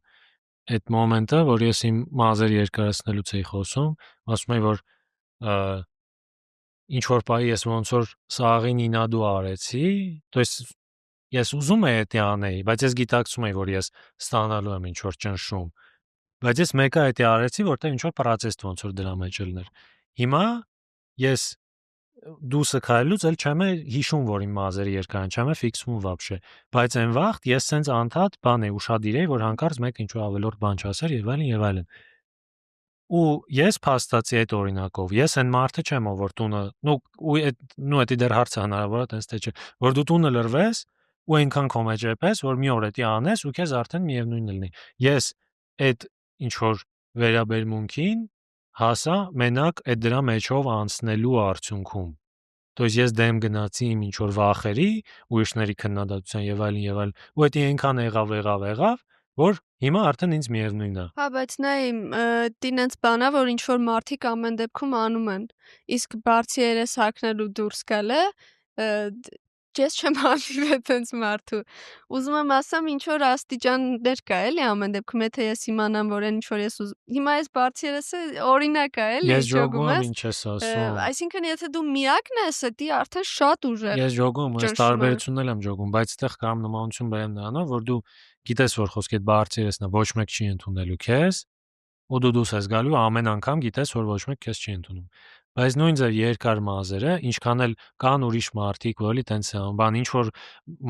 այդ մոմենտը, որ ես իմ մազերը երկարացնելուց էի խոսում, ասում էի, որ ինչ որ պահի ես ոնց որ սաղին ինադու արեցի, то есть ես ուզում էի դա անեի, բայց ես գիտակցում էի, որ ես ստանալու եմ ինչ որ ճնշում, բայց ես մեկը դա արեցի, որտեղ ինչ որ process ոնց որ դրա մեջ լիներ։ Հիմա ես դուսը քայլուց էլ չեմ հիշում, որ իմ մազերը երկար են, չեմ ֆիքսվում вообще, բայց այն վաղտ ես սենց անդադ բան էի ուշադիր էի, որ հանկարծ մեկը ինչ որ ավելորդ բան չասեր եւ այլն եւ այլն։ Ու ես փաստացի այդ օրինակով, ես այն մարդը չեմ, որ տունը, նո դա դեռ հարց է հնարավոր է տես թե չէ, որ դու տունը լրվես ու այնքան քո մեջ էպես, որ մի օր դա անես ու քեզ արդեն միևնույնն լինի։ Ես այդ ինչ որ վերաբերմունքին հասա մենակ այդ դրա մեջով անցնելու արդյունքում։ То есть ես դեմ գնացի իմ ինչ որ վախերի, ուրիշների քննադատության եւ այլն, ու դա այնքան եղավ, որ հիմա արդեն ինձ միևնույնն է։ Հա, բայց նայ, դինենց բանա, որ ինչ որ մարդիկ ամեն դեպքում անում են։ Իսկ բարձի երես հագնելու դուրս գալը, ես չեմ հանդիպել տենց մարդու։ Ուզում եմ ասամ, ինչ որ աստիճաններ կա, էլի ամեն դեպքում, եթե ես իմանամ, որ այն ինչ որ ես հիմա այս բարձի երեսը օրինակ է, էլի, Ես ճոգում ժոգում եմ, ես։ ինչ ես ասում։ Այսինքն, եթե դու միակն ես, դա արդեն շատ ուժեղ։ Ես ժոգում, ես ճնշում է։ տարբերությունն եմ ժոգում, բայց այդտեղ կամ նմանություն բերեմ նրանով, որ դու գիտես, որ խոսքի այդ բարձր երեսն է, ոչ մեկ չի ընդունելու քեզ, ու դու դուրս ես գալու ամեն անգամ գիտես, որ ոչ մեկ քեզ չի ընդունում։ Բայց նույն ձև երկար մազերը, ինչքան էլ կան ուրիշ մարդիկ, որ էլի տենց են, բան ինչ որ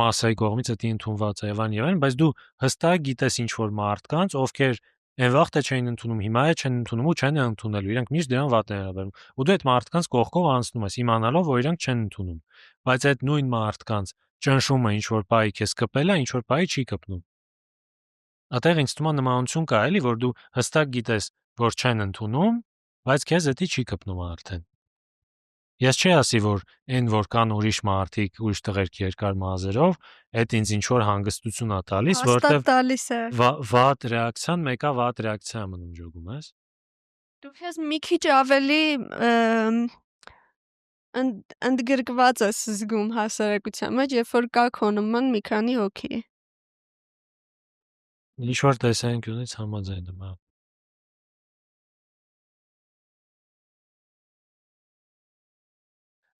մասայի կողմից դա ընդունված է եւ այլն, բայց դու հստակ գիտես ինչ որ մարդկանց, ովքեր այն վաղտը չէին ընդունում, հիմա է չեն ընդունում ու չեն ընդունելու, իրենք միշտ դրան վատ են վերաբերում։ Ու դու այդ մարդկանց կողքով անցնում ես, իմանալով, որ իրենք չեն ընդունում։ Բայց այդ նույն մարդկանց ճնշումը ինչ որ պահի քեզ կպել է, ինչ որ պահի չի կպնում։ Այդտեղ ինձ թվում է նմանություն կա, էլի, որ դու հստակ գիտես, որ չեն ընդունում, բայց քեզ դա չի կպնում արդեն։ Ես չի ասի, որ այն որ կան ուրիշ մարդիկ, ուրիշ տղերք երկար մազերով, այդ ինձ ինչ որ հանգստություն է տալիս, Հաստատ տալիս է։ վատ ռեակցիան մեկա վատ ռեակցիա մնում ժոգում ես։ Դու քեզ մի քիչ ավելի ընդգրկված ես զգում հասարակության մեջ, երբ որ կա քո նման մի քանի հոգի։ Ինչ որ տեսանկյունից համաձայն եմ, հա։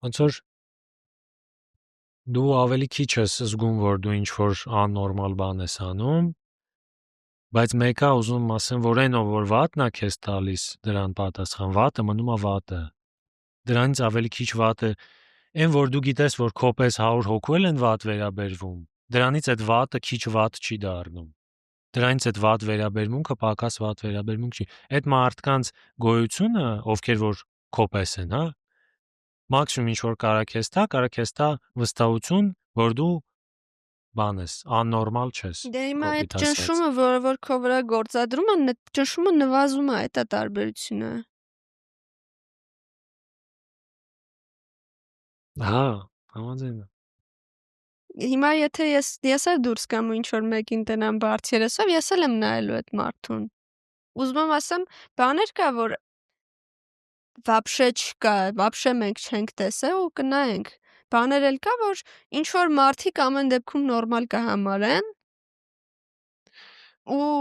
Ոնց որ դու ավելի քիչ ես զգում, որ դու ինչ որ աննորմալ բան ես անում, բայց մեկը ուզում ասեմ, որ այն ով որ վատն է քեզ տալիս դրան պատասխան, վատը մնում է վատը։ Դրանից ավելի քիչ վատը Այն որ դու գիտես, որ քո պես 100 հոգու են վատ վերաբերվում, դրանից այդ վատը քիչ վատ չի դառնում։ Դրանից այդ վատ վերաբերմունքը պակաս վատ վերաբերմունք չի։ Այդ մարդկանց գոյությունը, ովքեր որ քո պես են, հա, մաքսիմում ինչ որ կարա քեզ տա վստահություն, որ դու բան ես, աննորմալ չես։ Դե հիմա այդ կոպիտ ասած։ ճնշումը, որը որ քո վրա գործադրում են, ճնշումը նվազում է, այդ է տարբերությունը։ Հա, համաձայն եմ։ Հիմա եթե ես էլ դուրս գամ ու ինչ որ մեկին տնամ բարձերեսով, ես էլ եմ նայելու այդ մարդուն։ Ուզում եմ ասեմ, բաներ կա, որ вообще չկա, вообще մենք չենք տեսել ու կնայենք։ Բաներ էլ կա, որ ինչ որ մարդիկ ամեն դեպքում նորմալ կհամարեն ու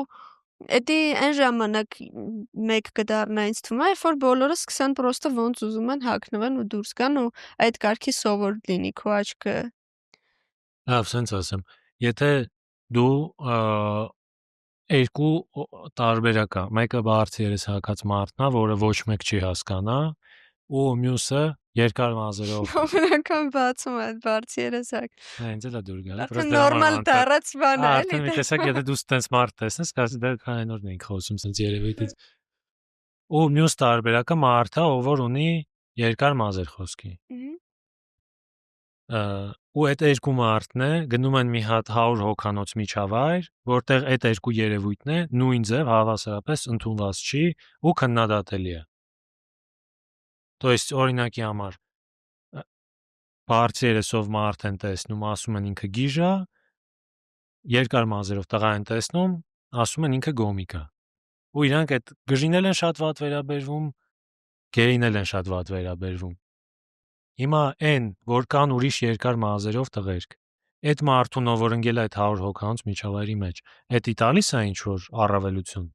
էդի այն ժամանակ մեկ կդառնա ինձ թվում է, երբ որ բոլորը սկսեն պրոստը ոնց ուզում են հագնվեն ու դուրս գան ու այդ կարգի սովոր լինի քո աչքը։ Լավ, սենց ասեմ, եթե դու երկու տարբերակ կա, մեկը բարձերես հագած մարդն է, որը ոչ մեկ չի հասկանա, ու մյուսը երկար մազերով։ Բավական բացում է այդ բարձերեսակ։ Հա, ինձ էլ է դուր գալի, Արդեն նորմալ դառած բան է, արդեն մի տեսակ, եթե դու ստենց մարդ տեսնես, կասես դե քանոր ենք խոսում սենց երևույթից։ Ու մյուս տարբերակը մարդը, ով որ ունի երկար մազեր խոսքի։ Ու այդ երկու մարդն է գնում են մի հատ 100 հոգանոց միջավայր, որտեղ այդ երկու երևույթն է նույն ձև հավասարապես ընդունված չի ու քննադատելի է։ То есть օրինակի համար բարձերեսով մարդ են տեսնում, ասում են ինքը գիժա, երկար մազերով տղա են տեսնում, ասում են ինքը գոմիկ է։ Ու իրանք այդ գժին են շատ վատ վերաբերվում, գեին են շատ վատ վերաբերվում։ Հիմա այն, որ կան ուրիշ երկար մազերով տղերք, այդ մարդուն, ով որ ընկել է այդ 100 հոգանոց միջավայրի մեջ, էդի տալիս է ինչ որ առավելություն։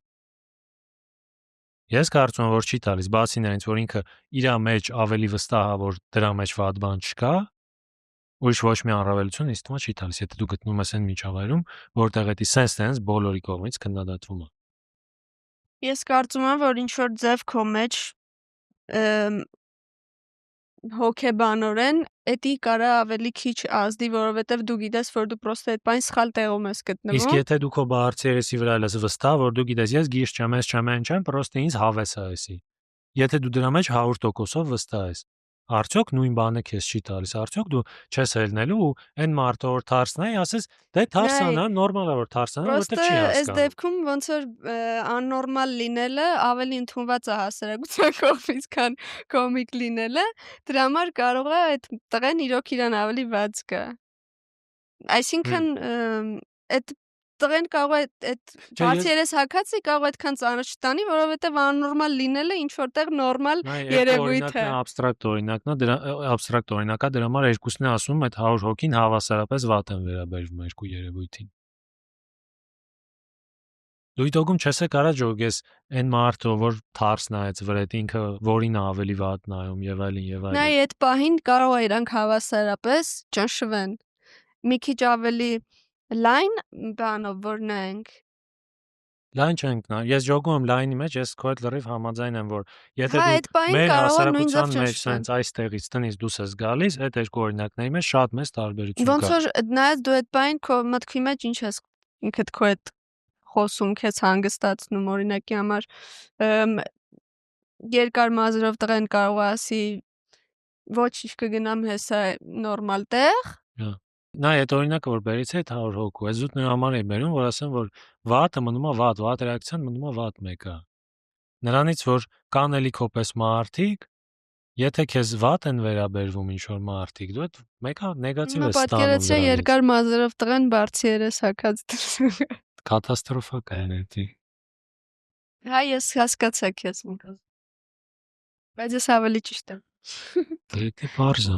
Ես կարծում եմ, որ չի տալիս, բացի նրանից, որ ինքը իր մեջ ավելի վստահ է, որ դրա մեջ վատ բան չկա, ուրիշ ոչ մի առավելություն ինձ թվում է չի տալիս, եթե դու գտնում ես այն միջավայրում, որտեղ էդի sense բոլորի կողմից քննադատվում է։ Ես կարծում եմ, որ ինչ որ ձև քո մեջ հոգեբանորեն էդի կարա ավելի քիչ ազդի, որովհետև դու գիտես, որ դու պրոստը այդ բան սխալ տեղում ես գտնվում։ Իսկ եթե դու քո բարձերեսի վրա ես վստահ, որ դու գիտես, ես գիժ չեմ, ես չեմ, պրոստը ինձ հավես է էսի։ Եթե դու դրա մեջ 100%-ով վստահ ես, արդյոք նույն բանը քեզ չի տալիս, արդյոք դու չես ելնելու ու այն մարդը որ թարսնա, ասես, դե թարսանա, նորմալ է որ թարսանա, որովհետև չի հասկանում։ Այս հասկանում։ դեպքում ոնց որ աննորմալ լինելը ավելի ընդունված է հասարակության կողմից, քան կոմիկ լինելը, դրա համար կարող է այդ տղեն իրոք իրան ավելի վատ զգա։ Այսինքն այդ տղեն կարող է այդ բացերես հակացի կարող է այդքան ծանր չտանի, որովհետև աննորմալ լինելը ինչ որտեղ նորմալ երևույթ է։ Աբստրակտ օրինակն է, դրա աբստրակտ օրինակա, դրա համար երկուսն է ասում, այդ 100 հոգին հավասարապես վատ են վերաբերվում երկու երևույթին։ Դու իտոգում չես կարա ջոգես այն մարդը, որ թարս նայեց վրետ, ինքը որին ավելի վատ նայում եւ այլն եւ այլն։ Նայ այդ պահին կարող է իրանք հավասարապես ճնշվեն։ Մի քիչ ավելի լայն բանով որ նայենք։ Լայն չենք նայ։ Ես ջոգում եմ լայնի մեջ, ես քո հետ լրիվ համաձայն եմ, որ եթե Հա, այդ դու պահին մեր կարող է նույն հասարակության ձև մեջ ճնշվեն։ սենց այստեղից տնից դուրս ես գալիս, այդ երկու օրինակների մեջ շատ մեծ տարբերություն Ոնց կա։ որ նայած դու այդ պահին քո մտքի մեջ ինչ ես ինքդ քո այդ խոսում քեզ հանգստացնում օրինակի համար երկար մազերով տղեն կարող է ասի ոչինչ կգնամ հեսա նորմալ տեղ։ Հա։ Նա այդ օրինակը որ բերից է 100 հոգու, ես զուտ նրա համար եմ բերում, որ ասեմ, որ վատը մնում է վատ ռեակցիան մնում է վատ մեկը։ Նրանից որ կան էլի քոպես մարդիկ, եթե քեզ վատ են վերաբերվում ինչ որ մարդիկ, դու այդ մեկը նեգատիվ ես ստանում Պատկերացրի դրանից։ երկար մազերով տղեն բարձերես հակած դրսում։ Կատաստրոֆա կայնետի։ Հա, ես հասկացա քեզ մնաց։ Բայց ես ավելի ճիշտ եմ։ Դե պարզա։